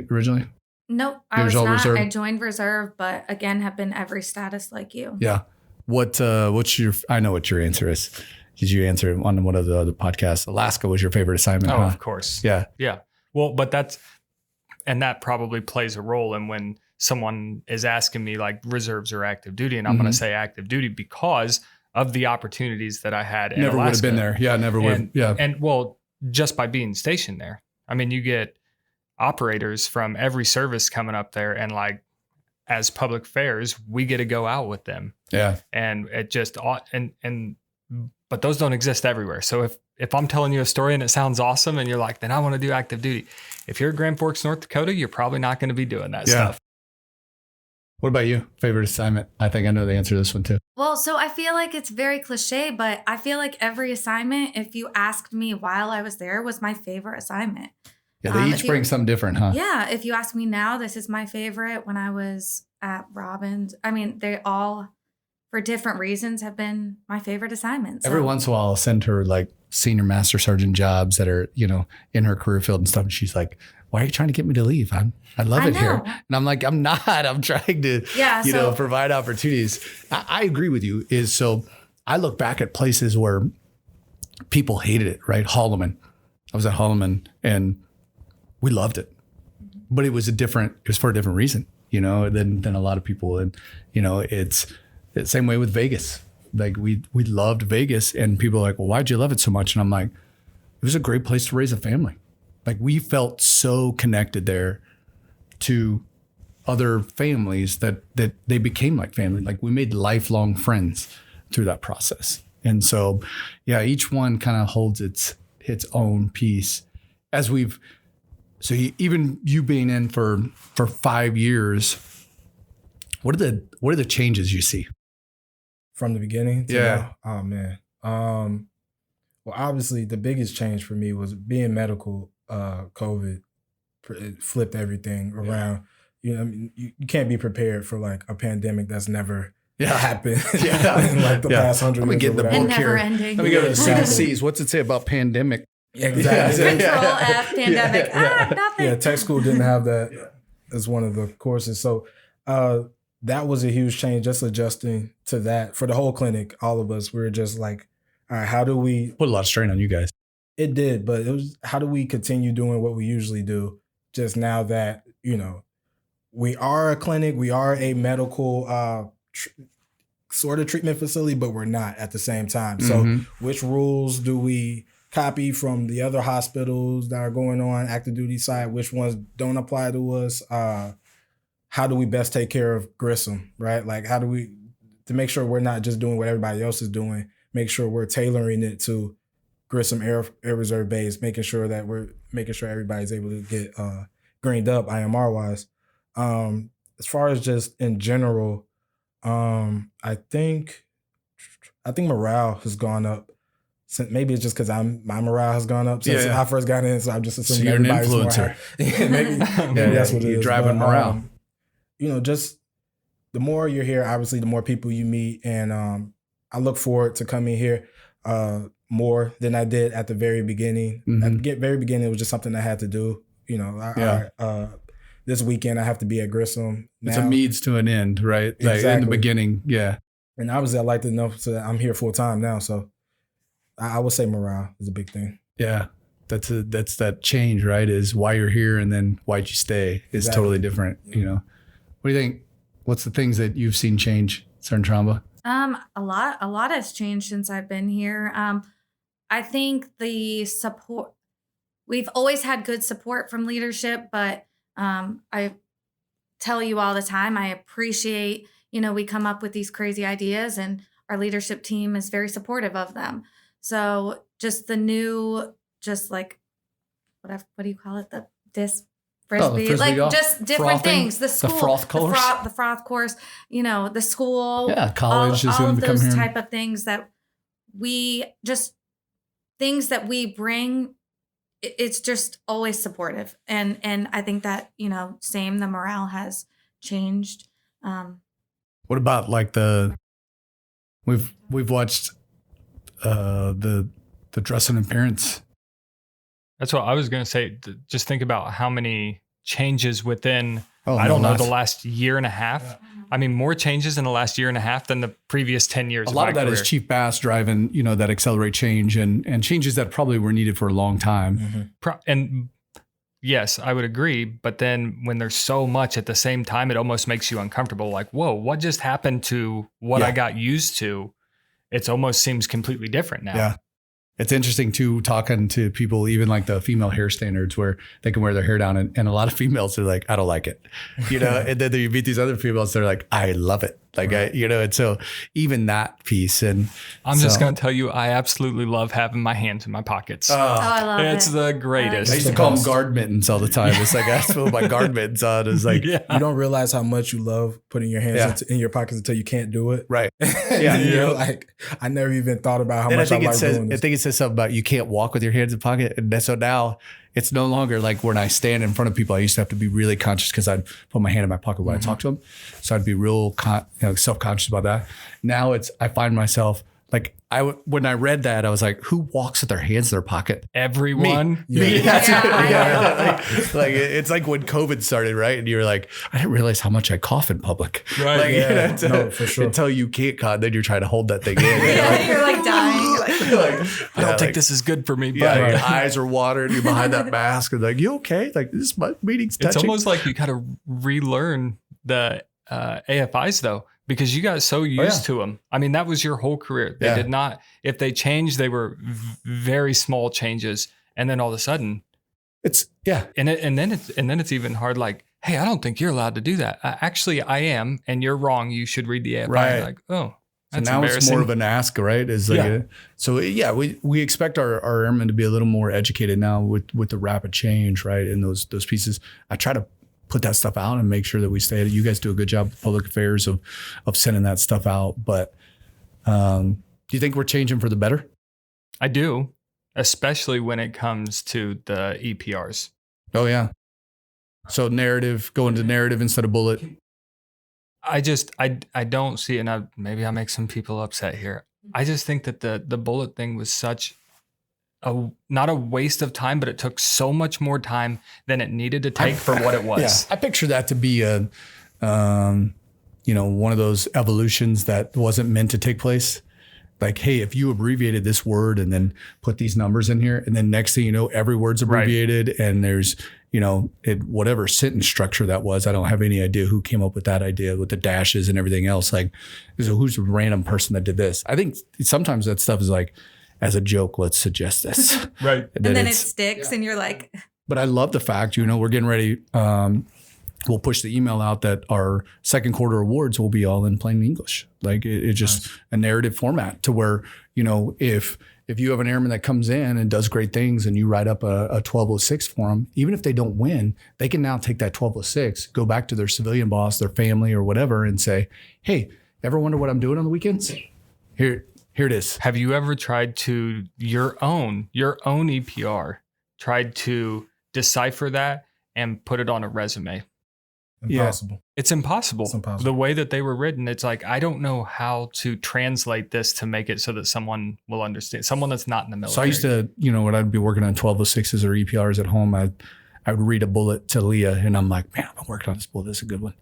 originally? Nope. I was not. Reserve? I joined reserve, but again, have been every status like you. Yeah. I know what your answer is. Did you answer on one of the other podcasts? Alaska was your favorite assignment, Oh, huh? of course. Yeah. Yeah. Well, but that's, and that probably plays a role in when someone is asking me like reserves or active duty, and I'm going to say active duty because of the opportunities that I had in Never would have Alaska. been there. Yeah, never would. Yeah. And well, just by being stationed there. I mean, you get operators from every service coming up there, and like as public affairs, we get to go out with them. Yeah. And it just but those don't exist everywhere. So if I'm telling you a story and it sounds awesome and you're like, then I want to do active duty. If you're at Grand Forks, North Dakota, you're probably not going to be doing that stuff. What about you? Favorite assignment? I think I know the answer to this one too. Well, so I feel like it's very cliche, but I feel like every assignment, if you asked me while I was there, was my favorite assignment. Yeah, they each bring something different, huh? Yeah, if you ask me now, this is my favorite. When I was at Robbins, I mean, they all, for different reasons, have been my favorite assignments. Every once in a while, I'll send her like senior master sergeant jobs that are, in her career field and stuff. And she's like, why are you trying to get me to leave? I love it here. And I'm like, I'm not. I'm trying to, provide opportunities. I agree with you. So I look back at places where people hated it, right? Holloman. I was at Holloman and we loved it, but it was for a different reason, than a lot of people. And, it's the same way with Vegas. Like we loved Vegas, and people are like, well, why'd you love it so much? And I'm like, it was a great place to raise a family. Like we felt so connected there to other families that they became like family. Like we made lifelong friends through that process. And so, yeah, each one kind of holds its own piece. Even you being in for 5 years, what are the changes you see from the beginning? Yeah. Now? Oh man. Well, obviously the biggest change for me was being medical. COVID it flipped everything around. You can't be prepared for like a pandemic that's never happened in like the past 100 years. Get the book here. Ending. Let me go to the CDCs. What's it say about pandemic? Exactly. Control F pandemic. Nothing. Yeah, tech school didn't have that as one of the courses. So that was a huge change, just adjusting to that. For the whole clinic, all of us, we were just like, all right, how do we put a lot of strain on you guys? It did, but it was how do we continue doing what we usually do? Just now that, we are a clinic, we are a medical sort of treatment facility, but we're not at the same time. So which rules do we copy from the other hospitals that are going on active duty side? Which ones don't apply to us? How do we best take care of Grissom, right? Like how do we, to make sure we're not just doing what everybody else is doing, make sure we're tailoring it to Grissom Air Reserve Base, making sure everybody's able to get greened up IMR wise. As far as just in general, I think morale has gone up. Maybe it's just because my morale has gone up since I first got in, so I'm just assuming everybody's an influencer. maybe that's what it is. You're driving morale. Just the more you're here, obviously, the more people you meet, and I look forward to coming here more than I did at the very beginning. At the very beginning, it was just something I had to do. This weekend I have to be at Grissom. It's a means to an end, right? Exactly. Like in the beginning, yeah. And obviously, I like to know so that I'm here full time now. So I would say morale is a big thing. Yeah, that's that change, right? Is why you're here, and then why'd you stay is totally different. What do you think? What's the things that you've seen change, Sergeant Tromba? A lot has changed since I've been here. I think the support, we've always had good support from leadership, but I tell you all the time, I appreciate, we come up with these crazy ideas and our leadership team is very supportive of them. So just the new, just like, what do you call it? The Frisbee, like golf. Just different things. The school, the froth course, the froth course. The school, college is going to become those here. Type of things that things that we bring. It's just always supportive, and I think that the morale has changed. What about like we've watched the dress and appearance. That's what I was going to say. Just think about how many changes within, the last year and a half. Yeah. I mean, more changes in the last year and a half than the previous 10 years. A lot of that career. is Chief Bass driving, that accelerate change and changes that probably were needed for a long time. And yes, I would agree. But then when there's so much at the same time, it almost makes you uncomfortable. Like, whoa, what just happened to what I got used to? It almost seems completely different now. Yeah. It's interesting too, talking to people, even like the female hair standards where they can wear their hair down. And a lot of females are like, I don't like it, and then you meet these other females, they're like, I love it. Like, right. And so even that piece. And I'm just going to tell you, I absolutely love having my hands in my pockets. I love it. It's the greatest. I used to call them guard mittens all the time. It's like, I have to put my guard mittens on. It's like, you don't realize how much you love putting your hands in your pockets until you can't do it. Right. Yeah. You're like, I never even thought about how much I like doing this. I think it says something about you can't walk with your hands in pocket. And so now it's no longer like when I stand in front of people, I used to have to be really conscious because I'd put my hand in my pocket when I talk to them. So I'd be real self-conscious about that. Now I find myself like, when I read that, I was like, who walks with their hands in their pocket? Everyone. Me. Like, it's like when COVID started, right? And you were like, I didn't realize how much I cough in public. Right. No, for sure. Until you can't cough, then you're trying to hold that thing in. You're like dying. I don't think this is good for me. But your eyes are watered. You're behind that mask. And like, you okay? Like, this meeting's touching. It's almost like you got to relearn the AFIs though, because you got so used to them. I mean, that was your whole career. They did not, if they changed, they were very small changes. And then all of a sudden and then it's even hard. Like, hey, I don't think you're allowed to do that. Actually, I am. And you're wrong. You should read the AFI. Right. Like, oh, so now it's more of an ask, right? Is like we expect our airmen to be a little more educated now with the rapid change, right? And those pieces. I try to put that stuff out and make sure that we stay at it. You guys do a good job with public affairs of sending that stuff out. But do you think we're changing for the better? I do, especially when it comes to the EPRs. Oh yeah. So going to narrative instead of bullet. I don't see it. And maybe I make some people upset here. I just think that the bullet thing was such not a waste of time, but it took so much more time than it needed to take for what it was. Yeah, I picture that to be one of those evolutions that wasn't meant to take place. Like, hey, if you abbreviated this word and then put these numbers in here, and then next thing you know, every word's abbreviated, and there's, whatever sentence structure that was. I don't have any idea who came up with that idea with the dashes and everything else. Like, so who's the random person that did this? I think sometimes that stuff is like, as a joke, let's suggest this. Right. And then it sticks and you're like. But I love the fact, we're getting ready. We'll push the email out that our second quarter awards will be all in plain English. Like it's just a narrative format to where, if you have an airman that comes in and does great things and you write up a 1206 for them, even if they don't win, they can now take that 1206, go back to their civilian boss, their family or whatever and say, hey, ever wonder what I'm doing on the weekends? Here it is. Have you ever tried to your own EPR, tried to decipher that and put it on a resume? Impossible. Yeah. It's impossible. The way that they were written, it's like, I don't know how to translate this to make it so that someone will understand, someone that's not in the military. So I used to, when I'd be working on 1206s or EPRs at home, I would read a bullet to Leah and I'm like, man, I've been working on this bullet. This is a good one.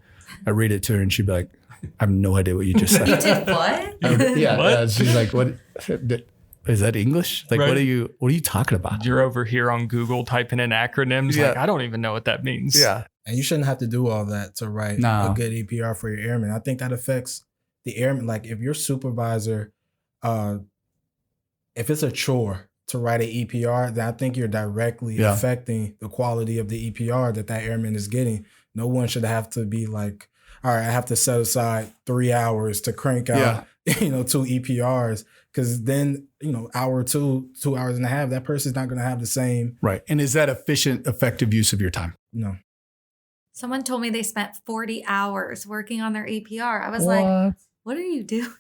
I read it to her and she'd be like, I have no idea what you just said. You did what? What? She's like, what? Is that English? Like, what are you talking about? You're over here on Google typing in acronyms. Like, I don't even know what that means. Yeah. And you shouldn't have to do all that to write a good EPR for your airmen. I think that affects the airmen. Like if your supervisor, if it's a chore to write an EPR, then I think you're directly affecting the quality of the EPR that airman is getting. No one should have to be like, all right, I have to set aside 3 hours to crank out, 2 EPRs. Because then, hour 2 hours and a half, that person's not going to have the same. Right. And is that efficient, effective use of your time? No. Someone told me they spent 40 hours working on their APR. I was like, what are you doing?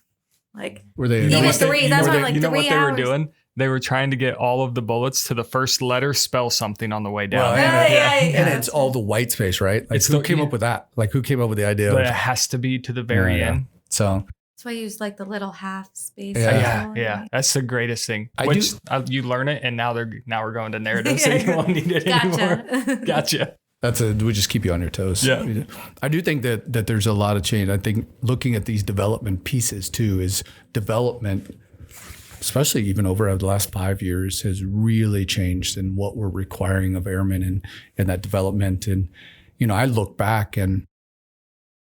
Like, were they even 3? That's why I'm like, 3 hours. You know what they were doing? They were trying to get all of the bullets to the first letter spell something on the way down. Well, and it's all the white space, right? Like, who came up with that? Like, who came up with the idea? But it has to be to the very end. So that's why I use like the little half space. Yeah. That's the greatest thing. You learn it, and now we're going to narrative, so you won't need it anymore. Gotcha. We just keep you on your toes. Yeah. I do think that there's a lot of change. I think looking at these development pieces too is development especially even over the last 5 years, has really changed in what we're requiring of airmen and that development. And, I look back and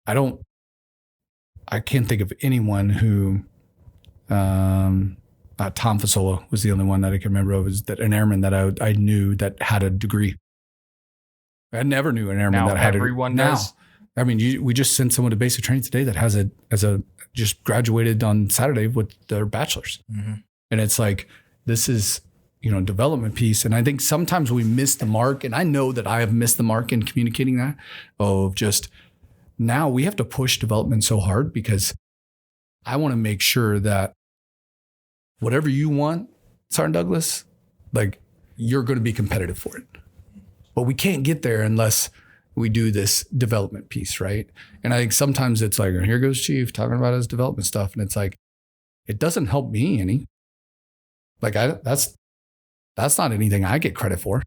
I can't think of anyone who, Tom Fasola was the only one that I can remember of, is that an airman that I knew that had a degree. I never knew an airman that had everyone now. does. I mean, we just sent someone to basic training today that has just graduated on Saturday with their bachelor's. Mm-hmm. And it's like, this is, development piece. And I think sometimes we miss the mark. And I know that I have missed the mark in communicating that, of just now we have to push development so hard, because I want to make sure that whatever you want, Sergeant Douglas, like, you're going to be competitive for it. But we can't get there unless we do this development piece, right? And I think sometimes it's like, here goes Chief talking about his development stuff. And it's like, it doesn't help me any. Like, that's not anything I get credit for.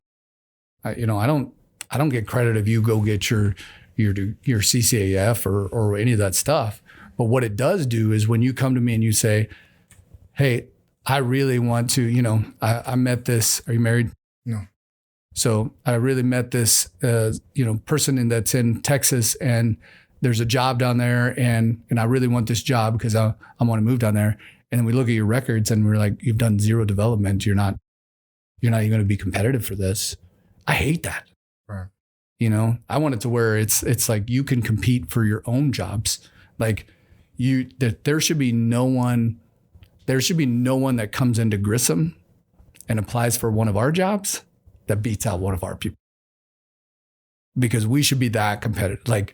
I don't get credit if you go get your CCAF or any of that stuff. But what it does do is when you come to me and you say, hey, I really want to, I met this. Are you married? No. So I really met this, person that's in Texas, and there's a job down there, and I really want this job because I want to move down there. And then we look at your records and we're like, you've done zero development. You're not even going to be competitive for this. I hate that. Right. I want it to where it's like you can compete for your own jobs. Like there should be no one that comes into Grissom and applies for one of our jobs that beats out one of our people. Because we should be that competitive. Like,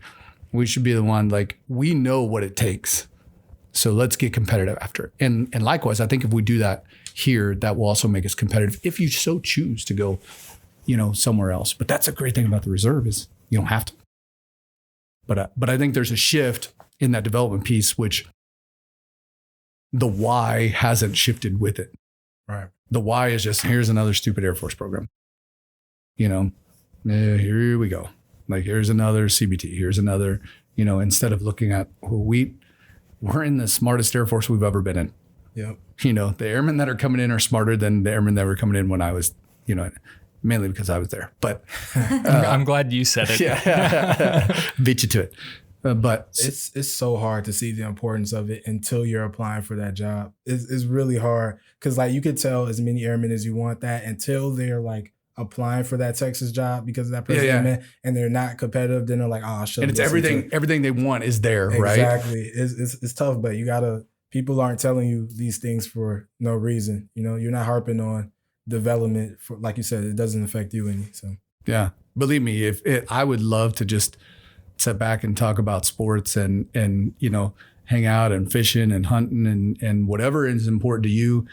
we should be the one, like, we know what it takes. So let's get competitive after it. And likewise, I think if we do that here, that will also make us competitive if you so choose to go, somewhere else. But that's a great thing about the reserve, is you don't have to. But I think there's a shift in that development piece, which the why hasn't shifted with it. Right. The why is just, here's another stupid Air Force program. Here we go. Like, here's another CBT. Here's another, instead of looking at, we're in the smartest Air Force we've ever been in. Yep. The airmen that are coming in are smarter than the airmen that were coming in when I was, mainly because I was there. But I'm glad you said it. Yeah, beat you to it. But it's so hard to see the importance of it until you're applying for that job. It's really hard, because like you could tell as many airmen as you want that until they're like applying for that Texas job because of that person, and they're not competitive. Then they're like, oh, shit. And it's everything they want is there, right? Exactly. It's tough, but people aren't telling you these things for no reason. You're not harping on development for, like you said, it doesn't affect you any. So yeah, believe me, I would love to just sit back and talk about sports and hang out and fishing and hunting and whatever is important to you.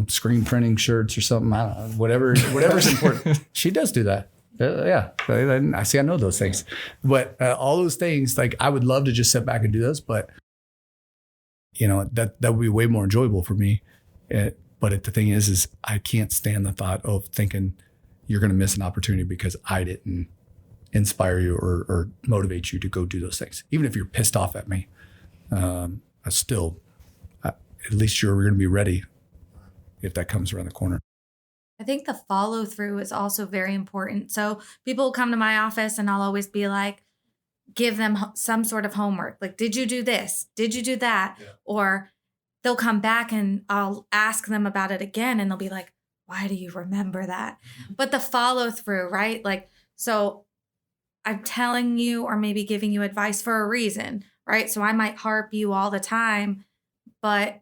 Screen printing shirts or something. I don't know, whatever's important. She does do that. Yeah. I know those things, but all those things, like, I would love to just sit back and do those, but that would be way more enjoyable for me. But the thing is I can't stand the thought of thinking you're going to miss an opportunity because I didn't inspire you or motivate you to go do those things. Even if you're pissed off at me, at least you're going to be ready if that comes around the corner. I think the follow through is also very important. So people come to my office and I'll always be like, give them some sort of homework. Like, did you do this? Did you do that? Yeah. Or they'll come back and I'll ask them about it again. And they'll be like, why do you remember that? But the follow through, right? Like, so I'm telling you, or maybe giving you advice for a reason, right? So I might harp you all the time, but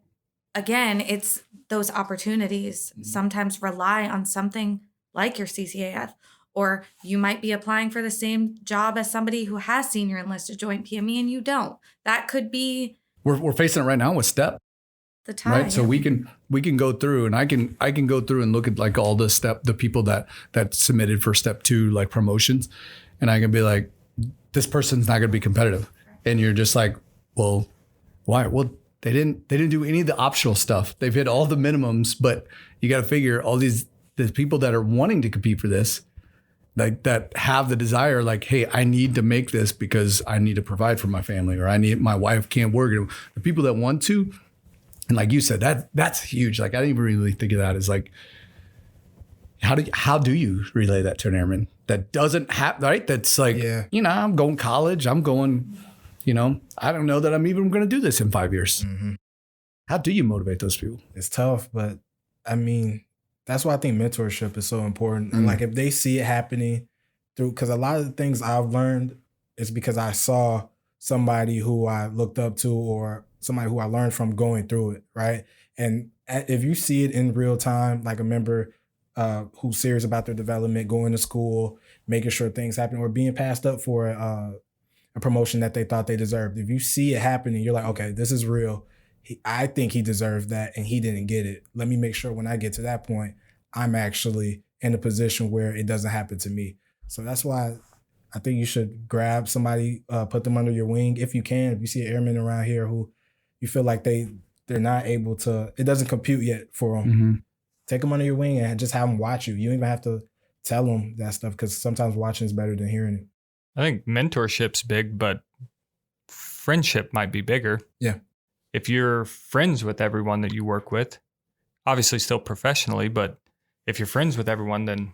again, it's those opportunities sometimes rely on something like your CCAF, or you might be applying for the same job as somebody who has senior enlisted joint PME and you don't. That could be. We're facing it right now with STEP. The time. Right. So we can go through, and I can go through and look at like all the people that submitted for step 2, like promotions. And I can be like, this person's not going to be competitive. And you're just like, well, why? Well, they didn't do any of the optional stuff. They've hit all the minimums, but you got to figure all the people that are wanting to compete for this, like that have the desire, like, hey, I need to make this because I need to provide for my family, or my wife can't work. The people that want to, And like you said, that's huge. Like I didn't even really think of that as like, how do you relay that to an airman that doesn't have, right? That's like, you know, I'm going college. I'm going, you know, I don't know that I'm even going to do this in 5 years. Mm-hmm. How do you motivate those people? It's tough, but I mean, that's why I think mentorship is so important. And like if they see it happening through, because a lot of the things I've learned is because I saw somebody who I looked up to or somebody who I learned from going through it, right? And if you see it in real time, like a member who's serious about their development, going to school, making sure things happen, or being passed up for a promotion that they thought they deserved. If you see it happening, you're like, okay, this is real. I think he deserved that and he didn't get it. Let me make sure when I get to that point, I'm actually in a position where it doesn't happen to me. So that's why I think you should grab somebody, put them under your wing if you can. If you see an airman around here who you feel like they're not able to, it doesn't compute yet for them, take them under your wing and just have them watch you. You don't even have to tell them that stuff because sometimes watching is better than hearing it. I think mentorship's big, but friendship might be bigger. Yeah. If you're friends with everyone that you work with, obviously still professionally, but if you're friends with everyone, then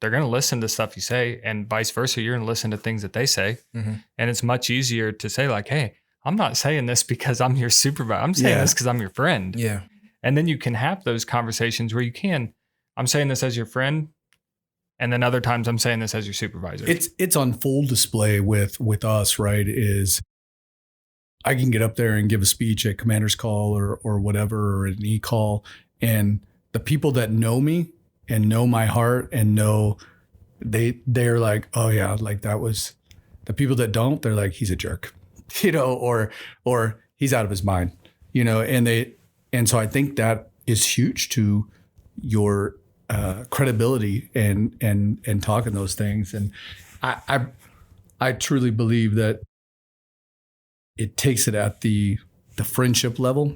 they're going to listen to stuff you say, and vice versa. You're going to listen to things that they say. And it's much easier to say like, hey, I'm not saying this because I'm your supervisor. I'm saying this because I'm your friend. Yeah. And then you can have those conversations where I'm saying this as your friend. And then other times I'm saying this as your supervisor. It's on full display with us, right? Is I can get up there and give a speech at commander's call or whatever, or an e-call. And the people that know me and know my heart and know they're like, oh yeah, like that was the people that don't, they're like, he's a jerk, you know, or he's out of his mind, you know, and so I think that is huge to your credibility and talking those things. And I truly believe that it takes it at the friendship level.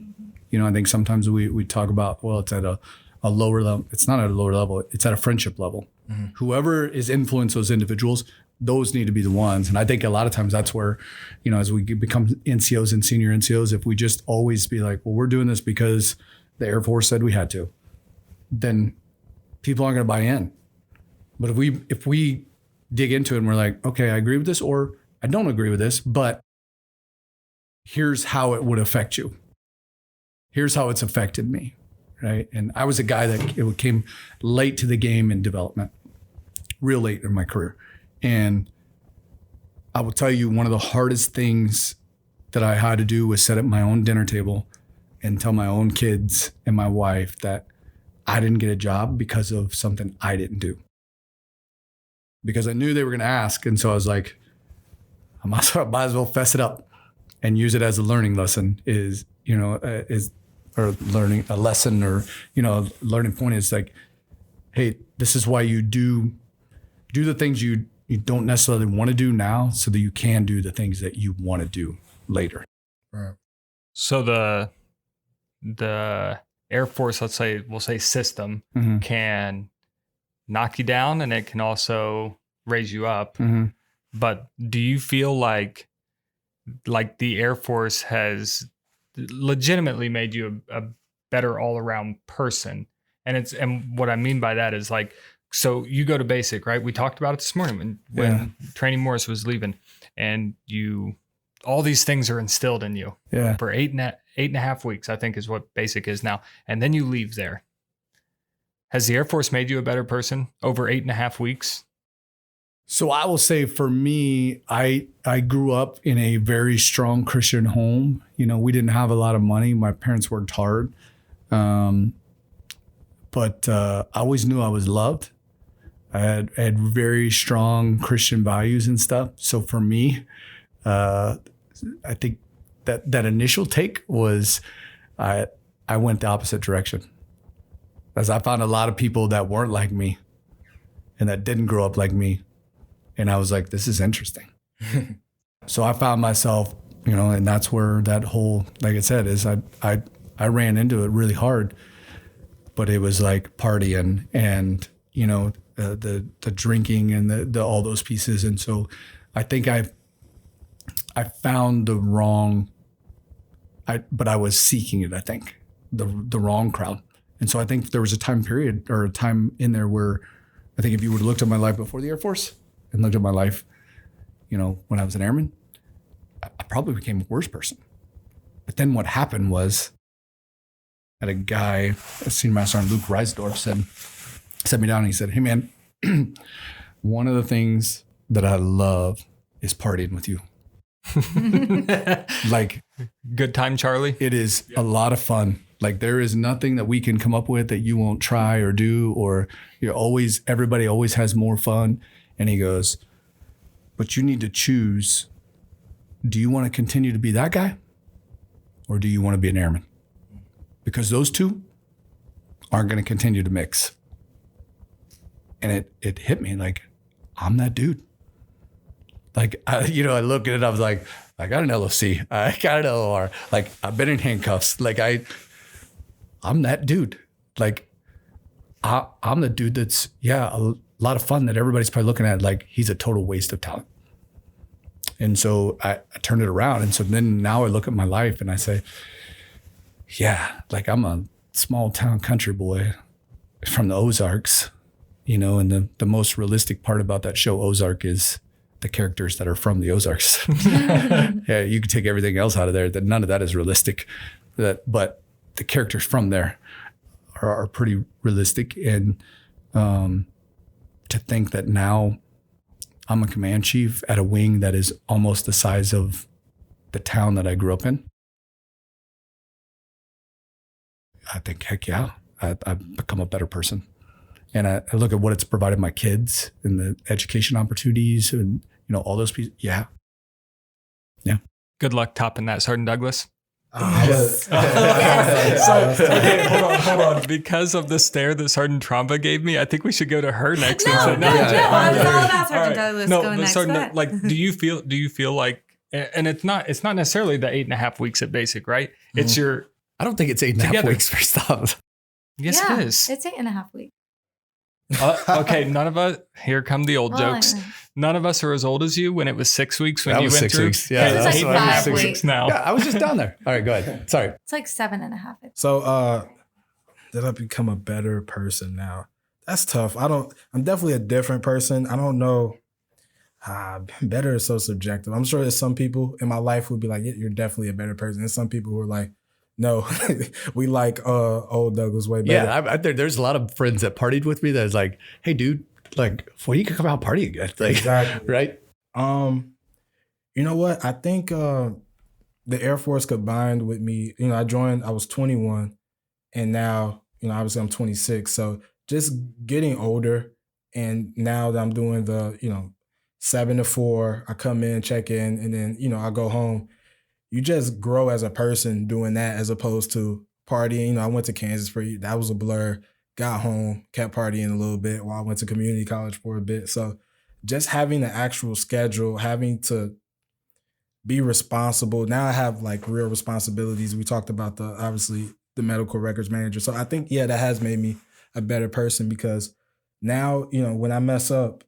You know, I think sometimes we talk about, well, it's at a lower level. It's not at a lower level. It's at a friendship level. Whoever is influenced those individuals, those need to be the ones. And I think a lot of times that's where, you know, as we become NCOs and senior NCOs, if we just always be like, well, we're doing this because the Air Force said we had to, then people aren't going to buy in. But if we dig into it and we're like, okay, I agree with this, or I don't agree with this, but here's how it would affect you. Here's how it's affected me, right? And I was a guy that came late to the game in development, real late in my career. And I will tell you, one of the hardest things that I had to do was set up my own dinner table and tell my own kids and my wife that I didn't get a job because of something I didn't do. Because I knew they were going to ask. And so I was like, I might as well fess it up and use it as a learning lesson or learning a lesson, or, you know, learning point is like, hey, this is why you do the things you don't necessarily want to do now so that you can do the things that you want to do later. Right. So the Air Force, we'll say system can knock you down and it can also raise you up. But do you feel like the Air Force has legitimately made you a better all around person? And what I mean by that is like, so you go to basic, right? We talked about it this morning when Training Morris was leaving, and all these things are instilled in you for 8.5 weeks, I think is what basic is now. And then you leave there. Has the Air Force made you a better person over 8.5 weeks? So I will say for me, I grew up in a very strong Christian home. You know, we didn't have a lot of money. My parents worked hard. But I always knew I was loved. I had very strong Christian values and stuff. So for me, I think that initial take was I went the opposite direction. As I found a lot of people that weren't like me and that didn't grow up like me. And I was like, this is interesting. So I found myself, you know, and that's where that whole, like I said, is I ran into it really hard. But it was like partying and, you know, the drinking and the all those pieces. And so I think I found the wrong, but I was seeking it, I think. the wrong crowd. And so I think there was a time period or a time in there where I think if you would have looked at my life before the Air Force and looked at my life, when I was an airman, I probably became a worse person. But then what happened was I had a guy, a Senior Master Sergeant Luke Reisdorf, set me down and he said, "Hey man, one of the things that I love is partying with you." Like, good time, Charlie. it is a lot of fun. Like, there is nothing that we can come up with that you won't try or do, or everybody always has more fun. And he goes, "But you need to choose. Do you want to continue to be that guy? Or do you want to be an airman? Because those two aren't going to continue to mix." And it hit me like, I'm that dude. Like, I look at it, I was like, I got an LOC, I got an LOR, like, I've been in handcuffs. Like, I'm that dude. Like, I'm the dude that's, a lot of fun that everybody's probably looking at like he's a total waste of talent. And so I turned it around. And so then now I look at my life and I say, like, I'm a small town country boy from the Ozarks, and the most realistic part about that show Ozark is the characters that are from the Ozarks. Yeah, you can take everything else out of there. That none of that is realistic. But the characters from there are pretty realistic. And to think that now I'm a command chief at a wing that is almost the size of the town that I grew up in, I think, heck yeah, I've become a better person. And I look at what it's provided my kids and the education opportunities and, all those pieces. Yeah. Good luck topping that, Sergeant Douglas. Yes. Okay, hold on. Because of the stare that Sergeant Tromba gave me, I think we should go to her next. No, I was all about Sergeant Douglas going next. Sergeant, like, do you feel like, and it's not necessarily the 8.5 weeks at basic, right? It's your. I don't think it's 8.5 weeks for stuff. Yes, it is. It's 8.5 weeks. Okay, none of us. Here come the old jokes. None of us are as old as you when it was 6 weeks when you went 6 through. weeks. Yeah, it's like 5 weeks now. Yeah, I was just down there. All right, go ahead. Sorry. It's like 7.5. So, did I become a better person now? That's tough. I'm definitely a different person. I don't know. Better is so subjective. I'm sure there's some people in my life who would be like, "Yeah, you're definitely a better person." And some people who are like, "No, we like old Douglas way better." Yeah, there's a lot of friends that partied with me that's like, "Hey, dude, like, well, you could come out partying again." Like, exactly. Right? You know what? I think the Air Force combined with me, I was 21 and now, obviously I'm 26. So just getting older, and now that I'm doing the, 7 to 4, I come in, check in, and then, I go home. You just grow as a person doing that as opposed to partying. I went to Kansas that was a blur. Got home, kept partying a little bit while I went to community college for a bit. So just having the actual schedule, having to be responsible. Now I have like real responsibilities. We talked about obviously the medical records manager. So I think, that has made me a better person because now, when I mess up,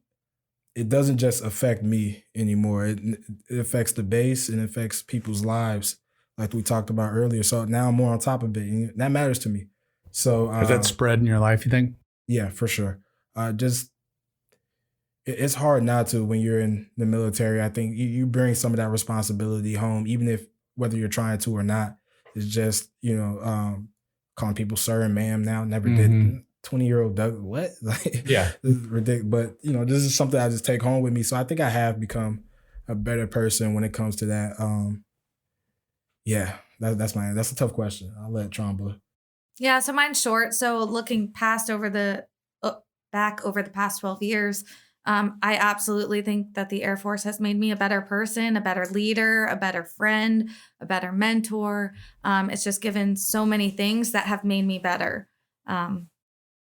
it doesn't just affect me anymore. It affects the base and it affects people's lives like we talked about earlier. So now I'm more on top of it and that matters to me. So has that spread in your life, you think? Yeah, for sure. It's hard not to when you're in the military. I think you bring some of that responsibility home, even if whether you're trying to or not. It's just, calling people sir and ma'am now. Never did. 20-year-old Doug, what? Like, yeah, this is ridiculous. But this is something I just take home with me. So I think I have become a better person when it comes to that. That's a tough question. I'll let Tromba. Yeah, so mine's short. So looking back over the past 12 years, I absolutely think that the Air Force has made me a better person, a better leader, a better friend, a better mentor. It's just given so many things that have made me better.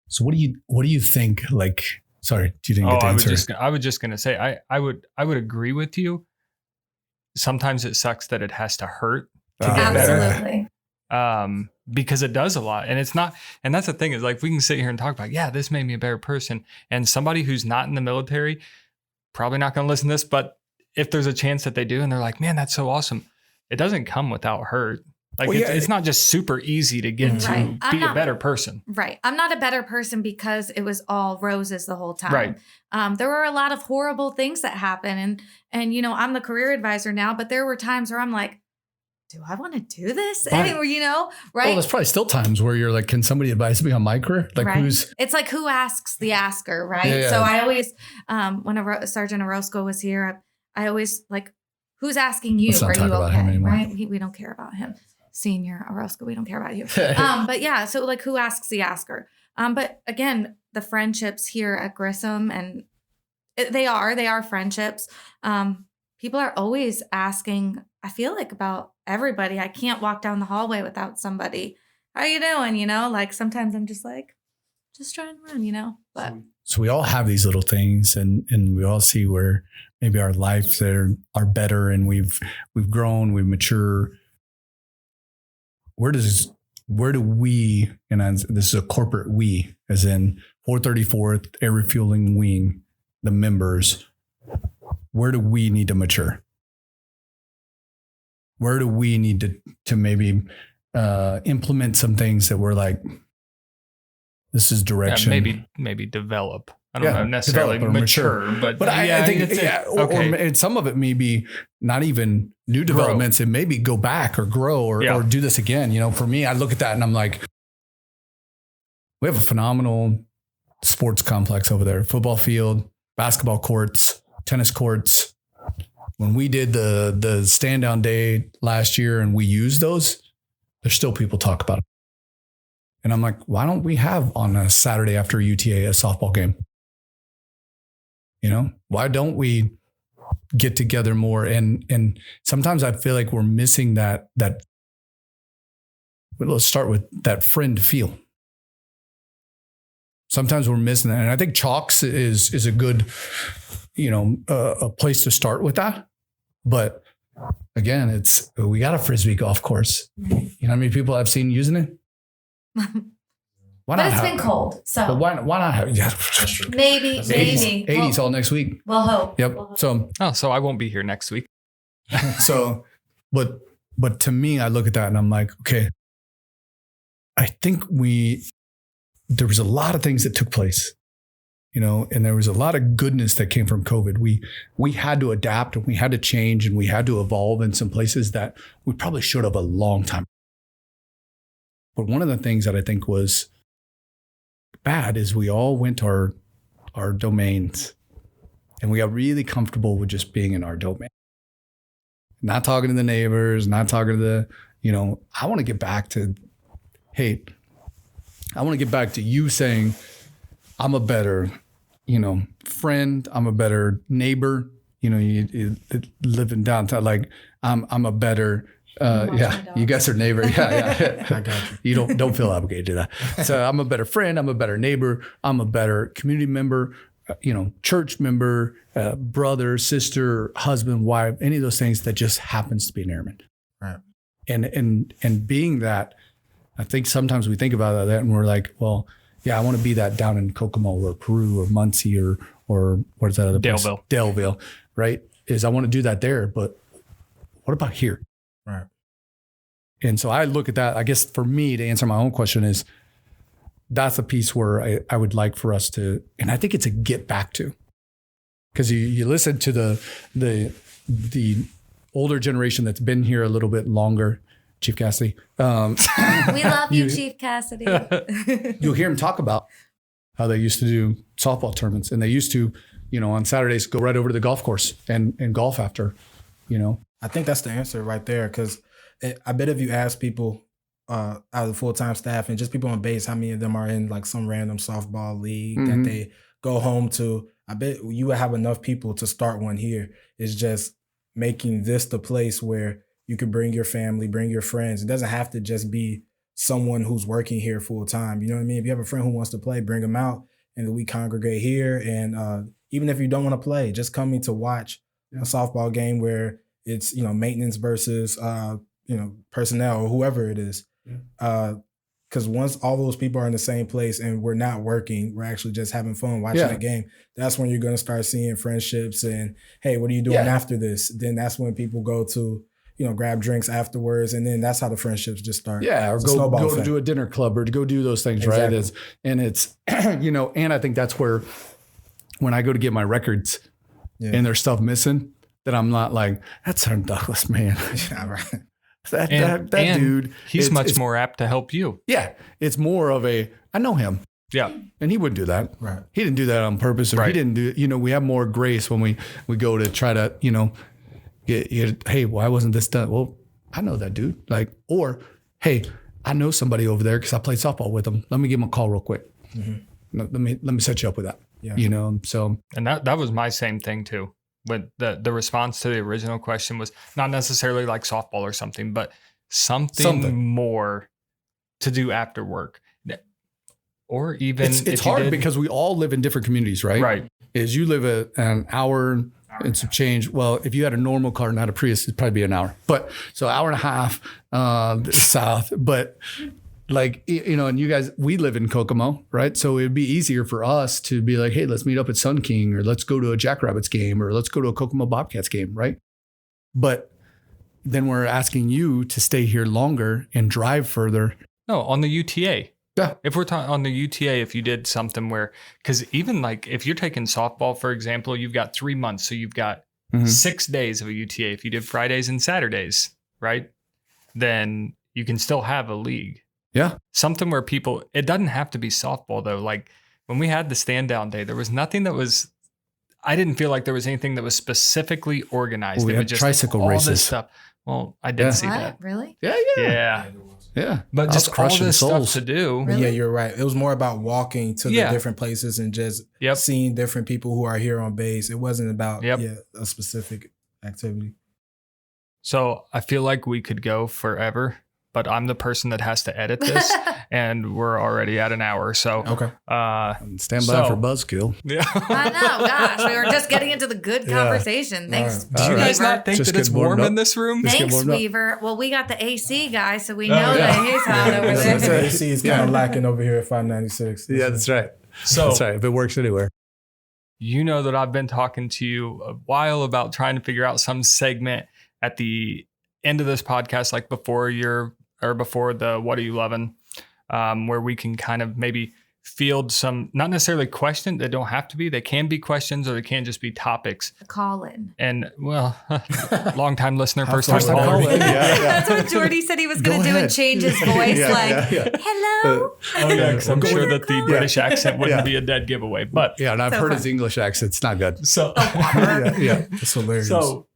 So what do you think? Like, sorry, you didn't get to answer. I was just gonna say I would agree with you. Sometimes it sucks that it has to hurt to get Absolutely. better. Because it does a lot, and it's not. And that's the thing is, like, we can sit here and talk about, this made me a better person. And somebody who's not in the military, probably not going to listen to this, but if there's a chance that they do, and they're like, man, that's so awesome. It doesn't come without hurt. Like it's not just super easy to get to be a better person. Right. I'm not a better person because it was all roses the whole time. Right. There were a lot of horrible things that happened. And, you know, I'm the career advisor now, but there were times where I'm like, do I want to do this? Right. Anyway, you know, right? Well, there's probably still times where you're like, can somebody advise me on my career? Like it's like who asks the asker, right? Yeah. So I always, when Sergeant Orozco was here, I always like, who's asking you? Let's not Are talk you about him okay? anymore. Right? We don't care about him. Senior Orozco, we don't care about you. But yeah, so like who asks the asker? But again, the friendships here at Grissom, and they are friendships. People are always asking, I feel like, about everybody. I can't walk down the hallway without somebody. How you doing? You know, like sometimes I'm just like, just trying to run, you know, but. So we all have these little things, and we all see where maybe our lives are better, and we've grown, we've matured. Where do we, and this is a corporate we, as in 434th Air Refueling Wing, the members, where do we need to mature? Where do we need to maybe implement some things that we're like, this is direction? Yeah, maybe develop. I don't know necessarily mature, but I think or some of it may be not even new developments. It may be go back or grow or do this again. You know, for me, I look at that and I'm like, we have a phenomenal sports complex over there: football field, basketball courts, tennis courts. When we did the stand down day last year and we used those, there's still people talk about it. And I'm like, why don't we have on a Saturday after UTA a softball game? You know, why don't we get together more? And sometimes I feel like we're missing that. Let's start with that friend feel. Sometimes we're missing that. And I think Chalks is a good, you know, a place to start with that. But again, we got a Frisbee golf course. You know how many people I've seen using it? Why not? But it's been cold, so. But why not have? Yeah, maybe 80s all next week. We'll hope. Yep. We'll hope. So I won't be here next week. But to me, I look at that and I'm like, okay, I think there was a lot of things that took place, you know, and there was a lot of goodness that came from COVID. We had to adapt and we had to change and we had to evolve in some places that we probably should have a long time. But one of the things that I think was bad is we all went to our domains and we got really comfortable with just being in our domain. Not talking to the neighbors, not talking to I want to get back to, hey, I want to get back to you saying, I'm a better, friend. I'm a better neighbor. You live in downtown. Like I'm a better, you guys are neighbor. Yeah. I got you. You don't feel obligated to that. So I'm a better friend. I'm a better neighbor. I'm a better community member, church member, brother, sister, husband, wife, any of those things that just happens to be an airman. Right. And being that, I think sometimes we think about that and we're like, well, yeah, I want to be that down in Kokomo or Peru or Muncie or what's that other place? Daleville, right? I want to do that there, but what about here? Right. And so I look at that, I guess for me to answer my own question is, that's a piece where I would like for us to, and I think it's a get back to, because you listen to the older generation that's been here a little bit longer, Chief Cassidy. We love you, Chief Cassidy. You'll hear him talk about how they used to do softball tournaments, and they used to, on Saturdays go right over to the golf course and golf after, I think that's the answer right there, because I bet if you ask people out of the full-time staff and just people on base, how many of them are in like some random softball league that they go home to, I bet you would have enough people to start one here. It's just making this the place where you can bring your family, bring your friends. It doesn't have to just be someone who's working here full time. You know what I mean? If you have a friend who wants to play, bring them out and we congregate here. And even if you don't want to play, just coming to watch a softball game where it's, maintenance versus, personnel or whoever it is. Because once all those people are in the same place and we're not working, we're actually just having fun watching the game. That's when you're going to start seeing friendships and, hey, what are you doing after this? Then that's when people go to, grab drinks afterwards, and then that's how the friendships just start. Yeah, or go to do a dinner club or to go do those things, Exactly. right? It's and I think that's where when I go to get my records and there's stuff missing, that I'm not like, that's Sergeant Douglas, man. Yeah, right. that dude. He's much more apt to help you. Yeah, it's more of I know him. Yeah. And he wouldn't do that. Right. He didn't do that on purpose. Or he didn't do, we have more grace when we go to try to, get, hey, why wasn't this done? Well, I know that dude. Or, hey, I know somebody over there because I played softball with him. Let me give him a call real quick. Mm-hmm. Let me set you up with that. Yeah. So. And that was my same thing too. But the response to the original question was not necessarily like softball or something, but something more to do after work. Or even it's hard because we all live in different communities, right? Right. Is you live an hour and some change. Well, if you had a normal car, not a Prius, it'd probably be an hour. But so hour and a half south. But and you guys, we live in Kokomo, right? So it'd be easier for us to be like, hey, let's meet up at Sun King, or let's go to a Jackrabbits game, or let's go to a Kokomo Bobcats game, right? But then we're asking you to stay here longer and drive further. No, on the UTA. Yeah. If we're talking on the UTA, if you did something where, because even if you're taking softball, for example, you've got 3 months. So you've got 6 days of a UTA. If you did Fridays and Saturdays, right? Then you can still have a league. Yeah. Something where it doesn't have to be softball though. Like when we had the stand down day, there was nothing I didn't feel like there was anything that was specifically organized. Well, we had just tricycle all races. This stuff. Well, I did see that. Really? Yeah. But just all this souls. stuff to do. Really? Yeah, you're right. It was more about walking to the different places and just seeing different people who are here on base. It wasn't about a specific activity. So I feel like we could go forever, but I'm the person that has to edit this, and we're already at an hour. So Okay. Stand by for buzzkill. Yeah. I know. Gosh, we were just getting into the good conversation. Thanks. Do you guys not think that it's warm in this room? Thanks, Weaver. Well, we got the AC guy, so we know that he's hot over there. So AC is kind of lacking over here at 596. Yeah, that's right. So that's right. If it works anywhere. You know that I've been talking to you a while about trying to figure out some segment at the end of this podcast, like before the What Are You Loving, where we can kind of maybe field some, not necessarily questions. They don't have to be. They can be questions, or they can just be topics. Call in. And long time listener, first time caller. That's what Jordy said he was going to do and change his voice. Hello. I'm sure that the British accent wouldn't be a dead giveaway. But and I've heard his English accent. It's not good. So it's hilarious. So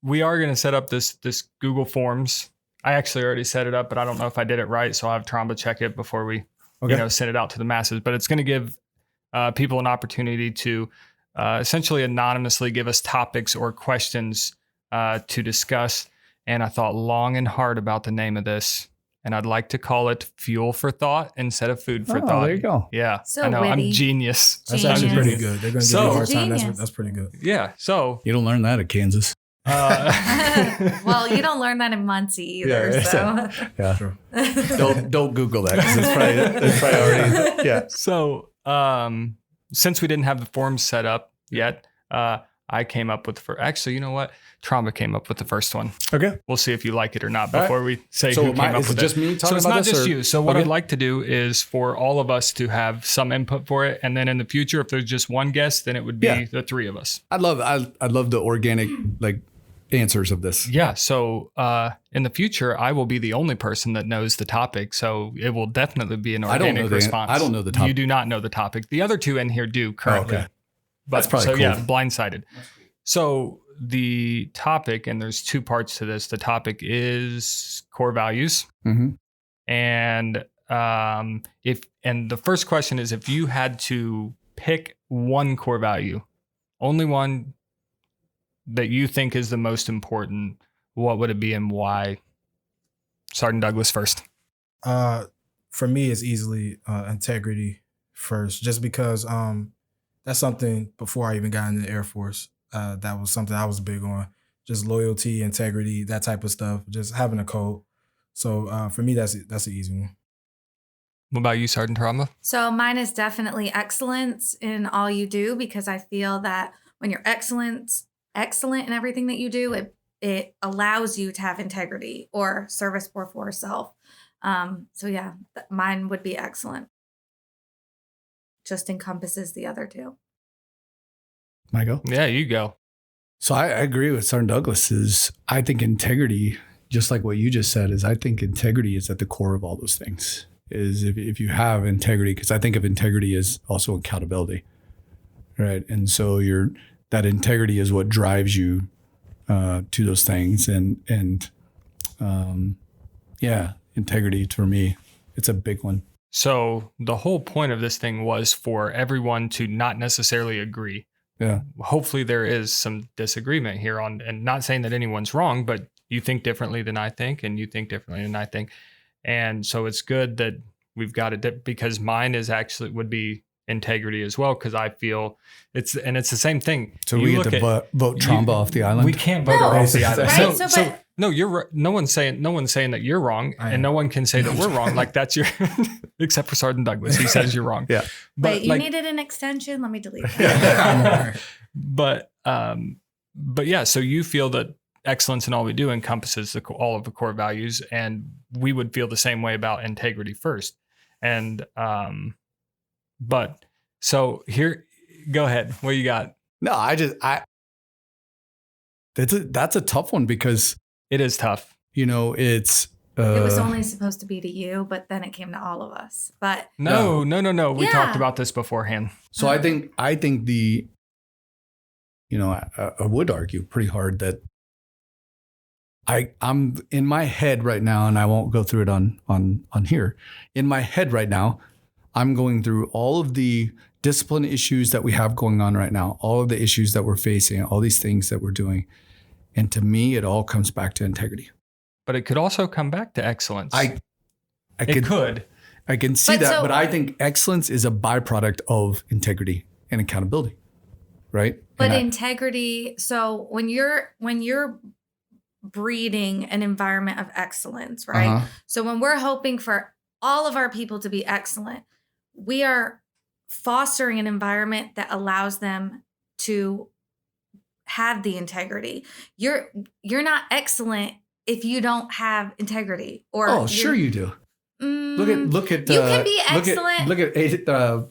we are going to set up this Google Forms. I actually already set it up, but I don't know if I did it right. So I'll have Tromba check it before we send it out to the masses. But it's going to give people an opportunity to essentially anonymously give us topics or questions to discuss. And I thought long and hard about the name of this. And I'd like to call it Fuel for Thought instead of Food for Thought. There you go. Yeah. So I know. witty. I'm genius. That's actually pretty good. They're going to give you a hard time. That's pretty good. Yeah. So you don't learn that at Kansas. Well, you don't learn that in Muncie either. True. Don't Google that because it's probably already. So since we didn't have the forms set up yet, I came up with actually, you know what? Tromba came up with the first one. Okay. We'll see if you like it or not before we say who came up with it. Is it just me talking about this? So it's not just or? you. So what I'd like to do is for all of us to have some input for it. And then in the future, if there's just one guest, then it would be the three of us. I'd love the organic answers of this. Yeah. So in the future, I will be the only person that knows the topic. So it will definitely be an organic response. I don't know the topic. You do not know the topic. The other two in here do currently. Okay. But that's probably cool. Blindsided. So the topic, and there's two parts to this. The topic is core values. Mm-hmm. And the first question is, if you had to pick one core value, only one that you think is the most important, what would it be and why? Sergeant Douglas first. For me, it's easily integrity first, just because that's something before I even got into the Air Force. That was something I was big on, just loyalty, integrity, that type of stuff, just having a code. So for me, that's an easy one. What about you, Sergeant Tromba? So mine is definitely excellence in all you do, because I feel that when you're excellent excellent in everything that you do, it allows you to have integrity or service before self. So yeah, mine would be excellent. Just encompasses the other two. Michael? Yeah, you go. So I agree with Sergeant Douglas. I think integrity, just like what you just said, I think integrity is at the core of all those things. Is if you have integrity, because I think of integrity as also accountability, right? And so that integrity is what drives you to those things. And integrity for me, it's a big one. So the whole point of this thing was for everyone to not necessarily agree. Yeah. Hopefully there is some disagreement here and not saying that anyone's wrong, but you think differently than I think, and you think differently than I think. And so it's good that we've got it, because mine would be integrity as well, because I feel it's the same thing. So we get to vote Tromba off the island? We can't vote her off the island. Right? No, you're right. No one's saying that you're wrong, and no one can say that we're wrong. Like that's your, except for Sergeant Douglas. He says you're wrong. Yeah. But you needed an extension. Let me delete that. But yeah. So you feel that excellence in all we do encompasses all of the core values, and we would feel the same way about integrity first. And but so here, go ahead. What you got? No, that's a tough one, because it is tough. It's it was only supposed to be to you, but then it came to all of us. But no. We talked about this beforehand. So I think I would argue pretty hard that I'm in my head right now, and I won't go through it on here. In my head right now, I'm going through all of the discipline issues that we have going on right now, all of the issues that we're facing, all these things that we're doing. And to me, it all comes back to integrity. But it could also come back to excellence. I can see that, but I think excellence is a byproduct of integrity and accountability, right? But integrity, so when you're breeding an environment of excellence, right? Uh-huh. So when we're hoping for all of our people to be excellent, we are fostering an environment that allows them to have the integrity. You're not excellent if you don't have integrity. Or sure you do. Look at you can be excellent. Look at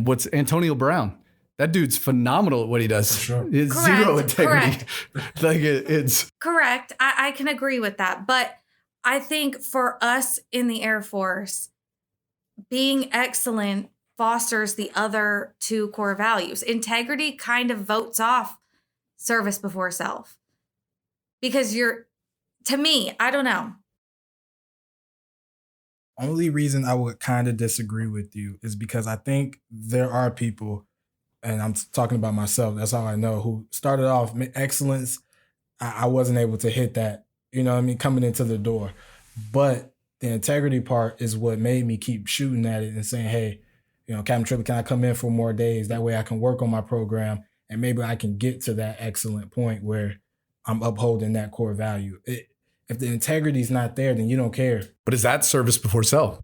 what's Antonio Brown. That dude's phenomenal at what he does. Sure. It's zero integrity. Like it's correct. I can agree with that. But I think for us in the Air Force, being excellent fosters the other two core values. Integrity kind of votes off service before self. Because to me, I don't know. Only reason I would kind of disagree with you is because I think there are people, and I'm talking about myself, that's how I know, who started off excellence. I wasn't able to hit that, coming into the door. But the integrity part is what made me keep shooting at it and saying, hey, Captain Triplett, can I come in for more days? That way I can work on my program, and maybe I can get to that excellent point where I'm upholding that core value. If the integrity is not there, then you don't care. But is that service before self?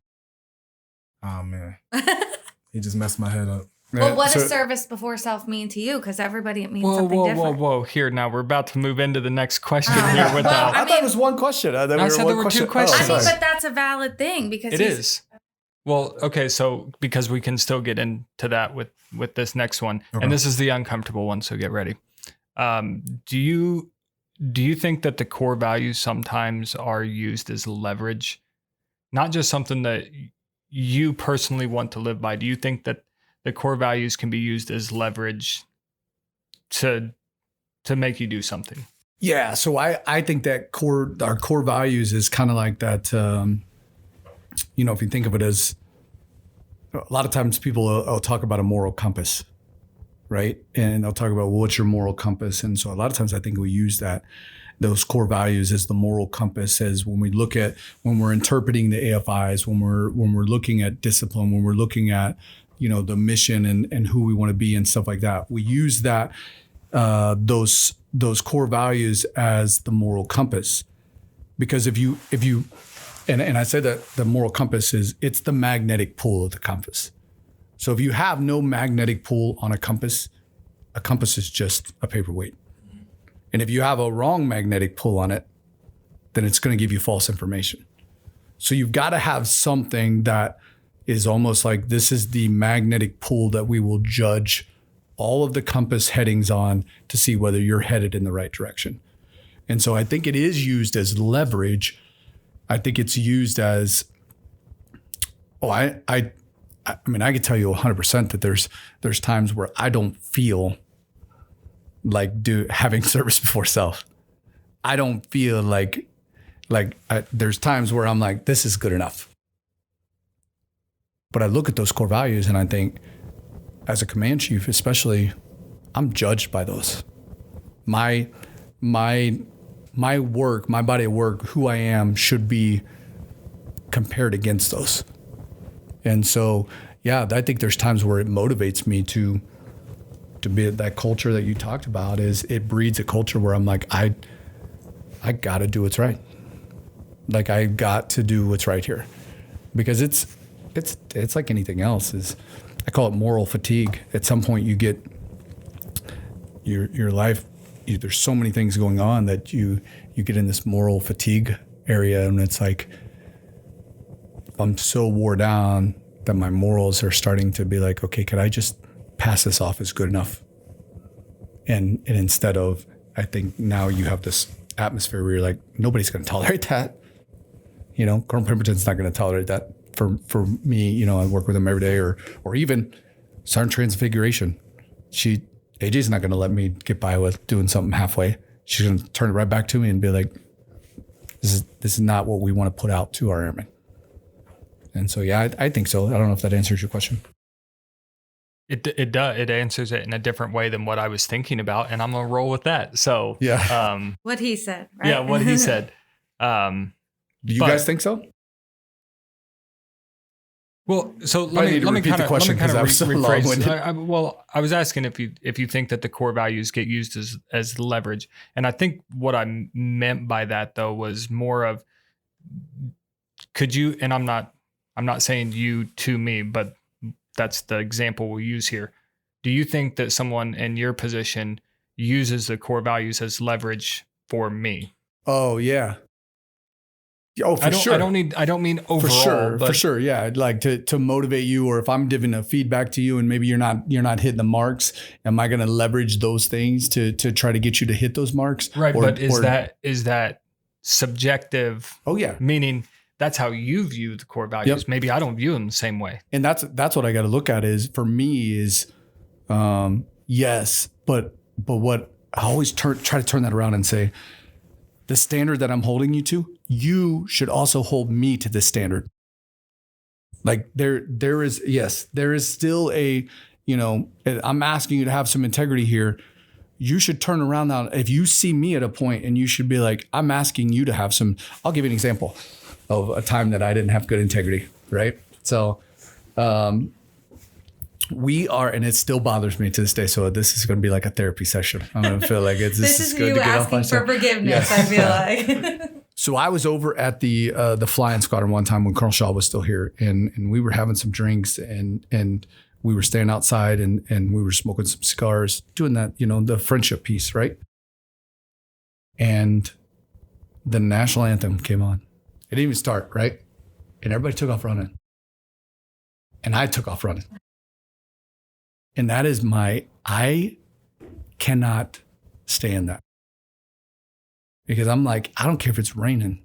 Oh, man. He just messed my head up. Well, what does service before self mean to you? Because everybody, it means something different. Whoa. Here, now we're about to move into the next question here with that. I thought it was one question. I said there were two questions. I mean, but that's a valid thing because it is. Well, okay, so because we can still get into that with this next one, and this is the uncomfortable one, so get ready. Do you think that the core values sometimes are used as leverage, not just something that you personally want to live by? Do you think that the core values can be used as leverage to make you do something? Yeah, so I think that our core values is kind of like that. If you think of it as, a lot of times people will talk about a moral compass, right? And they'll talk about, well, what's your moral compass? And so a lot of times I think we use those core values as the moral compass, as when we're interpreting the AFIs, when we're looking at discipline, when we're looking at, the mission and who we want to be and stuff like that. We use that, those core values as the moral compass. Because if you and I say that the moral compass it's the magnetic pull of the compass. So if you have no magnetic pull on a compass is just a paperweight. And if you have a wrong magnetic pull on it, then it's going to give you false information. So you've got to have something that is almost like this is the magnetic pull that we will judge all of the compass headings on to see whether you're headed in the right direction. And so I think it is used as leverage. I think it's used as, I mean, I could tell you 100% that there's times where I don't feel like having service before self. I don't feel like there's times where I'm like, this is good enough. But I look at those core values and I think, as a command chief, especially, I'm judged by those. My work, my body of work, who I am should be compared against those. And so, yeah, I think there's times where it motivates me to be that culture that you talked about. Is it breeds a culture where I'm like, I got to do what's right. Like I got to do what's right here, because it's like anything else. I call it moral fatigue. At some point, you get your life. There's so many things going on that you get in this moral fatigue area, and it's like I'm so wore down that my morals are starting to be like, okay, could I just pass this off as good enough? And instead of, I think now you have this atmosphere where you're like, nobody's going to tolerate that. Colonel Pemberton's not going to tolerate that. For me, I work with him every day, or even Sergeant Transfiguration. AJ's not going to let me get by with doing something halfway. She's going to turn it right back to me and be like, this is not what we want to put out to our airmen. And so, yeah, I think so. I don't know if that answers your question. It does. It answers it in a different way than what I was thinking about, and I'm gonna roll with that. So yeah, what he said, right? Yeah, what he said. Do you guys think so? Well, so let me kind of rephrase. Well, I was asking if you think that the core values get used as leverage, and I think what I meant by that though was more of, could you? And I'm not saying you to me, but that's the example we'll use here. Do you think that someone in your position uses the core values as leverage for me? Oh yeah. Oh, for sure. I don't mean overall. For sure. Yeah. Like to motivate you, or if I'm giving a feedback to you and maybe you're not hitting the marks, am I going to leverage those things to try to get you to hit those marks? Right. But is that subjective? Oh yeah. Meaning that's how you view the core values. Yep. Maybe I don't view them the same way. And that's what I got to look at is, for me is, yes, but what I always try to turn that around and say, the standard that I'm holding you to, you should also hold me to this standard. Like there is still a, I'm asking you to have some integrity here. You should turn around now. If you see me at a point, and you should be like, I'm asking you to have some, I'll give you an example of a time that I didn't have good integrity. Right. So, we are, and it still bothers me to this day. So this is going to be like a therapy session. I'm going to feel like this is good you to get off asking for forgiveness. I feel like. So I was over at the flying squadron one time when Colonel Shaw was still here, and we were having some drinks, and we were staying outside, and we were smoking some cigars, doing that, the friendship piece, right? And the national anthem came on. It didn't even start, right? And everybody took off running, and I took off running. And that is I cannot stand that. Because I'm like, I don't care if it's raining.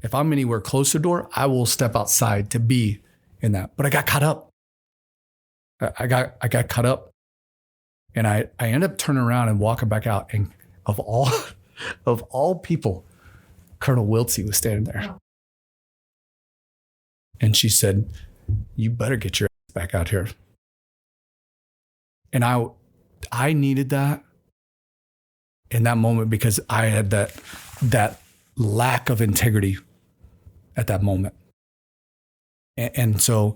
If I'm anywhere close to the door, I will step outside to be in that. But I got caught up. I got caught up. And I ended up turning around and walking back out. And of all people, Colonel Wiltsey was standing there. And she said, you better get your ass back out here. And I needed that in that moment, because I had that lack of integrity at that moment. And so,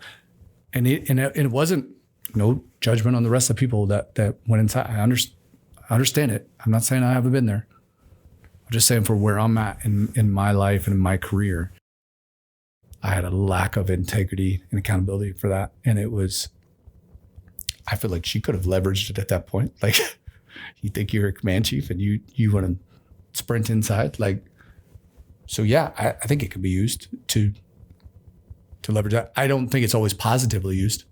and it wasn't no judgment on the rest of the people that went inside. I understand it. I'm not saying I haven't been there. I'm just saying, for where I'm at in my life and in my career, I had a lack of integrity and accountability for that. And it was, I feel like she could have leveraged it at that point. Like, you think you're a command chief and you want to sprint inside. Like, so yeah, I think it can be used to leverage that. I don't think it's always positively used.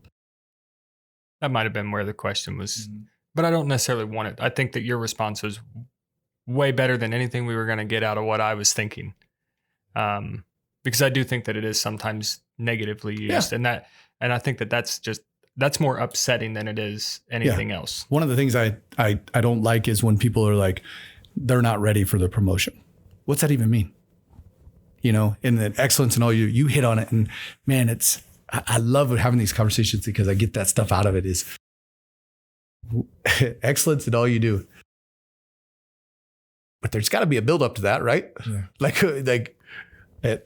That might have been where the question was, but I don't necessarily want it. I think that your response was way better than anything we were going to get out of what I was thinking. Because I do think that it is sometimes negatively used, and I think that that's more upsetting than it is anything else. One of the things I don't like is when people are like, they're not ready for the promotion. What's that even mean? You know, and the excellence and all you hit on it, and man, I love having these conversations because I get that stuff out of it. Is excellence in all you do, but there's got to be a build up to that, right? Yeah. Like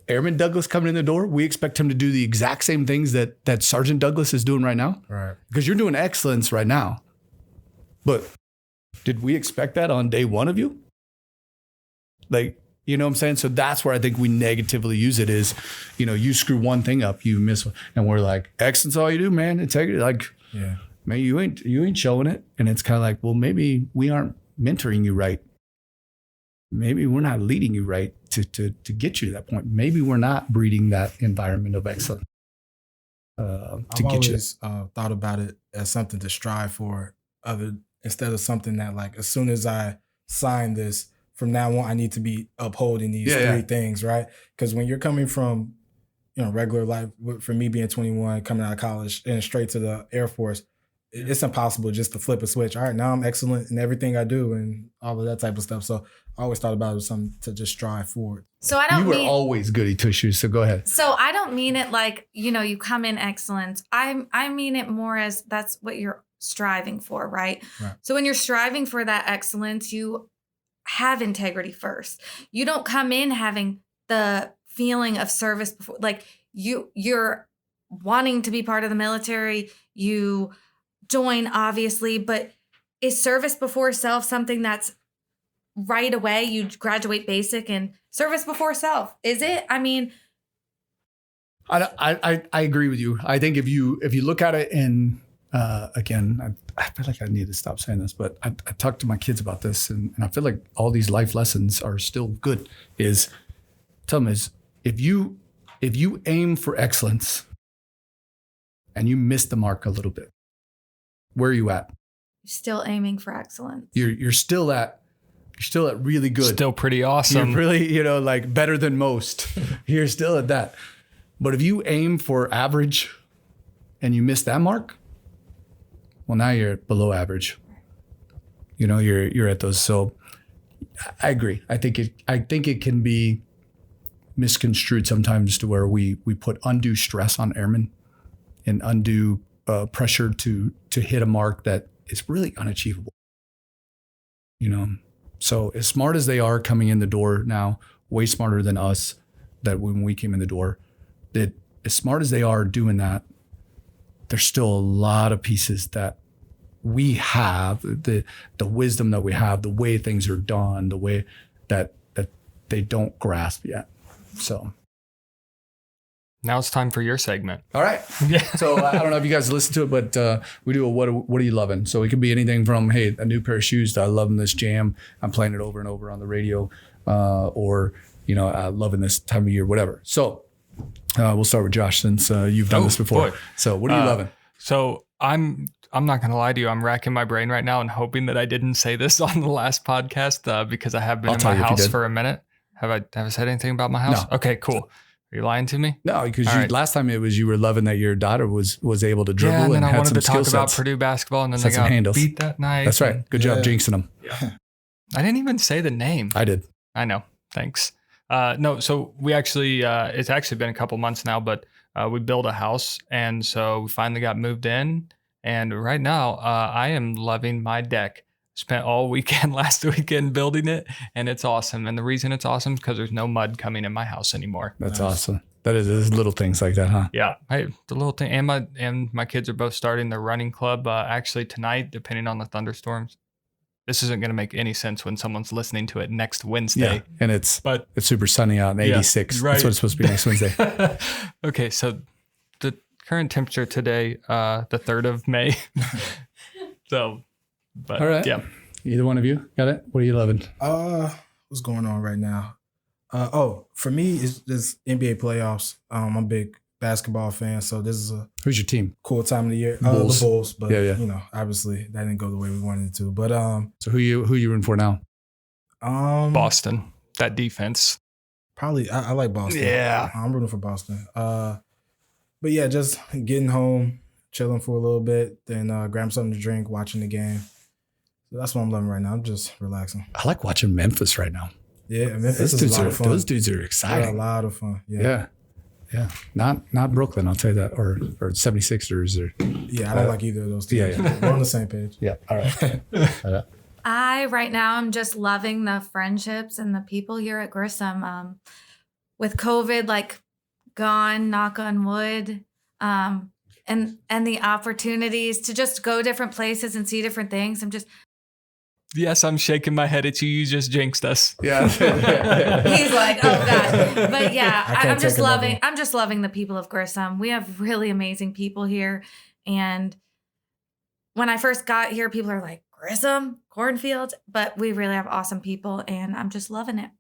Airman Douglas coming in the door, we expect him to do the exact same things that Sergeant Douglas is doing right now, right? Because you're doing excellence right now, but did we expect that on day one of you? Like. You know what I'm saying? So that's where I think we negatively use it is, you know, you screw one thing up, you miss one. And we're like, excellence all you do, man. Integrity. Like, man, you ain't showing it. And it's kind of like, well, maybe we aren't mentoring you right. Maybe we're not leading you right to get you to that point. Maybe we're not breeding that environment of excellence. I've always thought about it as something to strive for instead of something that like, as soon as I sign this, from now on, I need to be upholding these three things, right? Because when you're coming from, you know, regular life, for me being 21, coming out of college and straight to the Air Force, it's impossible just to flip a switch. All right, now I'm excellent in everything I do and all of that type of stuff. So I always thought about it as something to just strive forward. So I don't. You were always goody two shoes. So go ahead. So I don't mean it like, you know, you come in excellent. I mean it more as that's what you're striving for, right? So when you're striving for that excellence, you have integrity first. You don't come in having the feeling of service before, like you're wanting to be part of the military. You join obviously, but is service before self something that's right away? You graduate basic and service before self. Is it? I mean, I agree with you. I think if you look at it in again, I feel like I need to stop saying this, but I talk to my kids about this, and I feel like all these life lessons are still good. Tell them if you aim for excellence and you miss the mark a little bit, where are you at? Still aiming for excellence. You're still at really good. Still pretty awesome. You're really, you know, like better than most. You're still at that. But if you aim for average and you miss that mark, well, now you're below average. You know, you're at those. So I agree. I think it can be misconstrued sometimes to where we put undue stress on airmen and undue pressure to hit a mark that is really unachievable. You know, so as smart as they are coming in the door now, way smarter than us that when we came in the door, that as smart as they are doing that, there's still a lot of pieces that we have, the wisdom that we have, the way things are done, the way that they don't grasp yet. So now it's time for your segment. All right. Yeah. So I don't know if you guys listen to it, but we do a what are you loving? So it could be anything from, hey, a new pair of shoes to I loving this jam. I'm playing it over and over on the radio, or, you know, loving this time of year, whatever. So we'll start with Josh since you've done this before. Boy. So what are you loving? So I'm not going to lie to you. I'm racking my brain right now and hoping that I didn't say this on the last podcast because I have been in my house for a minute. Have I said anything about my house? No. Okay, cool. Are you lying to me? No, because last time it was you were loving that your daughter was able to dribble and had some skill sets. Yeah, and I wanted to talk about Purdue basketball, and then they got beat that night. That's right. Good job jinxing them. Yeah. I didn't even say the name. I did. I know. Thanks. No, so we actually, it's actually been a couple months now, but we built a house, and so we finally got moved in. And right now, I am loving my deck. Spent all weekend last weekend building it, and it's awesome. And the reason it's awesome is because there's no mud coming in my house anymore. That's awesome. That is little things like that, huh? Yeah, the little thing. And my kids are both starting their running club actually tonight, depending on the thunderstorms. This isn't going to make any sense when someone's listening to it next Wednesday. Yeah, and it's super sunny out and 86. Right. That's what it's supposed to be next Wednesday. Okay, so the current temperature today, the 3rd of May. So, but all right. Yeah. Either one of you got it? What are you loving? What's going on right now? For me, it's just NBA playoffs. I'm a big basketball fan, so this is a Who's your team? cool time of the year. Bulls. The Bulls, but Yeah. obviously that didn't go the way we wanted it to. But So who you rooting for now? Boston. That defense. probably I like Boston. Yeah. I'm rooting for Boston. But yeah, just getting home, chilling for a little bit, then grabbing something to drink, watching the game. So that's what I'm loving right now. I'm just relaxing. I like watching Memphis right now. Yeah, Memphis is a lot of fun. Those dudes are They're exciting. a lot of fun. Yeah. Not Brooklyn, I'll tell you that, or 76ers. Or Yeah, I don't like either of those teams. Yeah. We're on the same page. Yeah, all right. Right now I'm just loving the friendships and the people here at Grissom. With COVID like gone, knock on wood, and the opportunities to just go different places and see different things. Yes, I'm shaking my head at you. You just jinxed us. Yeah. He's like, oh God. But yeah, I can't take another one. I'm just loving the people of Grissom. We have really amazing people here. And when I first got here, people are like, Grissom, cornfields, but we really have awesome people and I'm just loving it.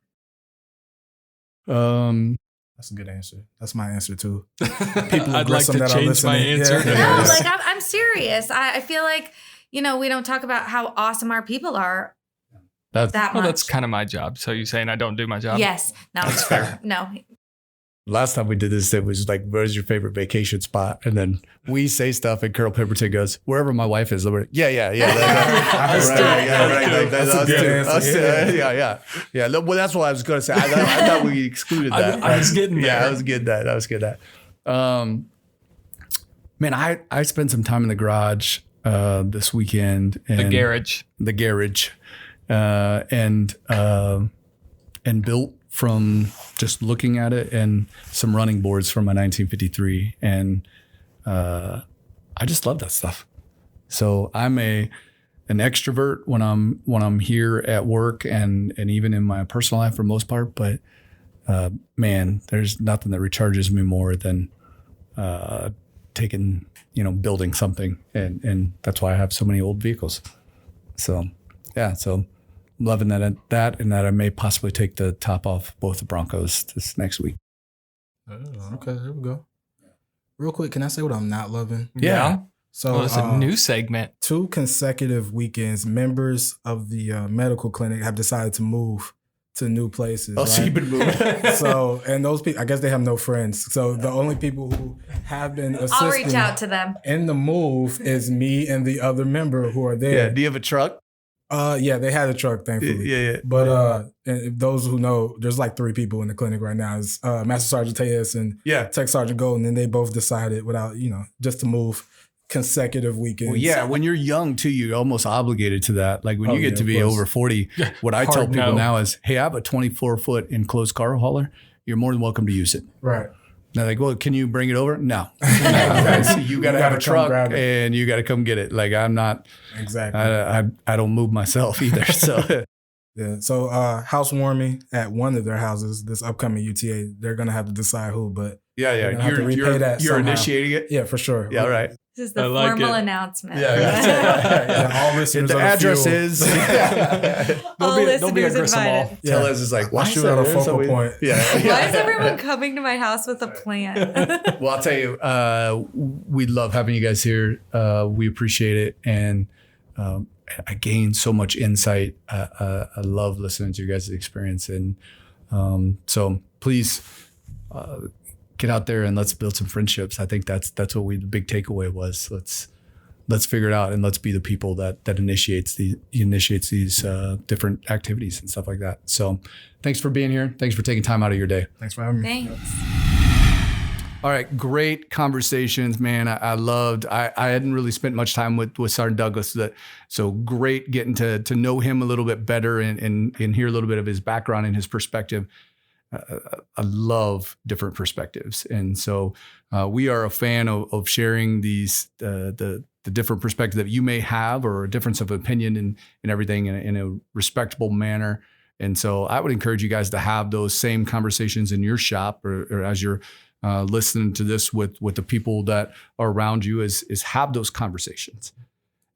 That's a good answer. That's my answer too. People I'd like to change my answer. No, like I'm serious. I feel like, we don't talk about how awesome our people are that much. Well, that's kind of my job. So you're saying I don't do my job? Yes. No, that's fair. No. Last time we did this, it was like, where's your favorite vacation spot? And then we say stuff and Carol Pemberton goes, wherever my wife is. Like, yeah. Right. That's a good answer. Yeah. Well, that's what I was going to say. I thought we excluded that. I was getting there. Yeah, I was getting that. Man, I spent some time in the garage this weekend. And the garage. And built from just looking at it, and some running boards from my 1953. And I just love that stuff. So I'm an extrovert when I'm here at work and even in my personal life for the most part. But man, there's nothing that recharges me more than building something. And that's why I have so many old vehicles. So yeah, loving that and that I may possibly take the top off both the Broncos this next week. Oh, okay, there we go. Real quick, can I say what I'm not loving? Yeah. So it's a new segment. 2 consecutive weekends, members of the medical clinic have decided to move to new places. Oh, so you've been moving. And those people, I guess they have no friends. So the only people who have been assisting I'll reach out to them in the move is me and the other member who are there. Yeah. Do you have a truck? Yeah, they had a truck, thankfully. Yeah. But and those who know, there's like 3 people in the clinic right now. It's Master Sergeant Tejas and Tech Sergeant Golden, and they both decided without, just to move consecutive weekends. Well, yeah, when you're young too, you're almost obligated to that. Like when you get to be over 40, what I tell people now is, hey, I have a 24-foot enclosed car hauler. You're more than welcome to use it. Right. They're like, well, can you bring it over? No. You got to have a truck and you got to come get it. Like I'm not. Exactly. I don't move myself either. So. Yeah. So housewarming at one of their houses this upcoming UTA, they're going to have to decide who, but You're initiating it? Yeah, for sure. Yeah, all right. This is the formal announcement. All listeners the address is. There'll be a Grissom all. Tell us is like, why should at a focal point? Why is everyone coming to my house with a plan? Well, I'll tell you, we love having you guys here. We appreciate it. And I gained so much insight. I love listening to your guys' experience. And so please get out there and let's build some friendships. I think that's what the big takeaway was. Let's figure it out and let's be the people that initiates these different activities and stuff like that. So thanks for being here. Thanks for taking time out of your day. Thanks for having me. Thanks. All right. Great conversations, man. I loved, I hadn't really spent much time with Sergeant Douglas. So great getting to know him a little bit better and hear a little bit of his background and his perspective. I love different perspectives. And so we are a fan of sharing these, the different perspective that you may have or a difference of opinion and everything in a respectable manner. And so I would encourage you guys to have those same conversations in your shop or as you're listening to this with the people that are around you is have those conversations.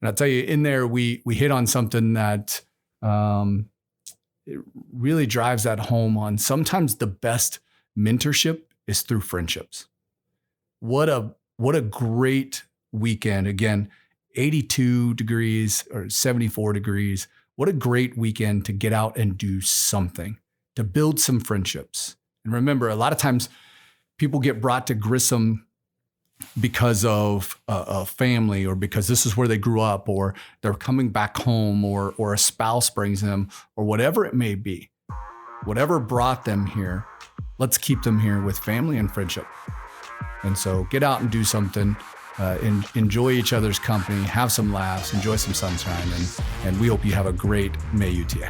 And I'll tell you, in there, we hit on something that it really drives that home on sometimes the best mentorship is through friendships. What a great weekend. Again, 82 degrees or 74 degrees. What a great weekend to get out and do something, to build some friendships. And remember, a lot of times people get brought to Grissom because of a family, or because this is where they grew up, or they're coming back home, or a spouse brings them, or whatever it may be. Whatever brought them here, let's keep them here with family and friendship. And so get out and do something, enjoy each other's company, have some laughs, enjoy some sunshine, and we hope you have a great May UTA.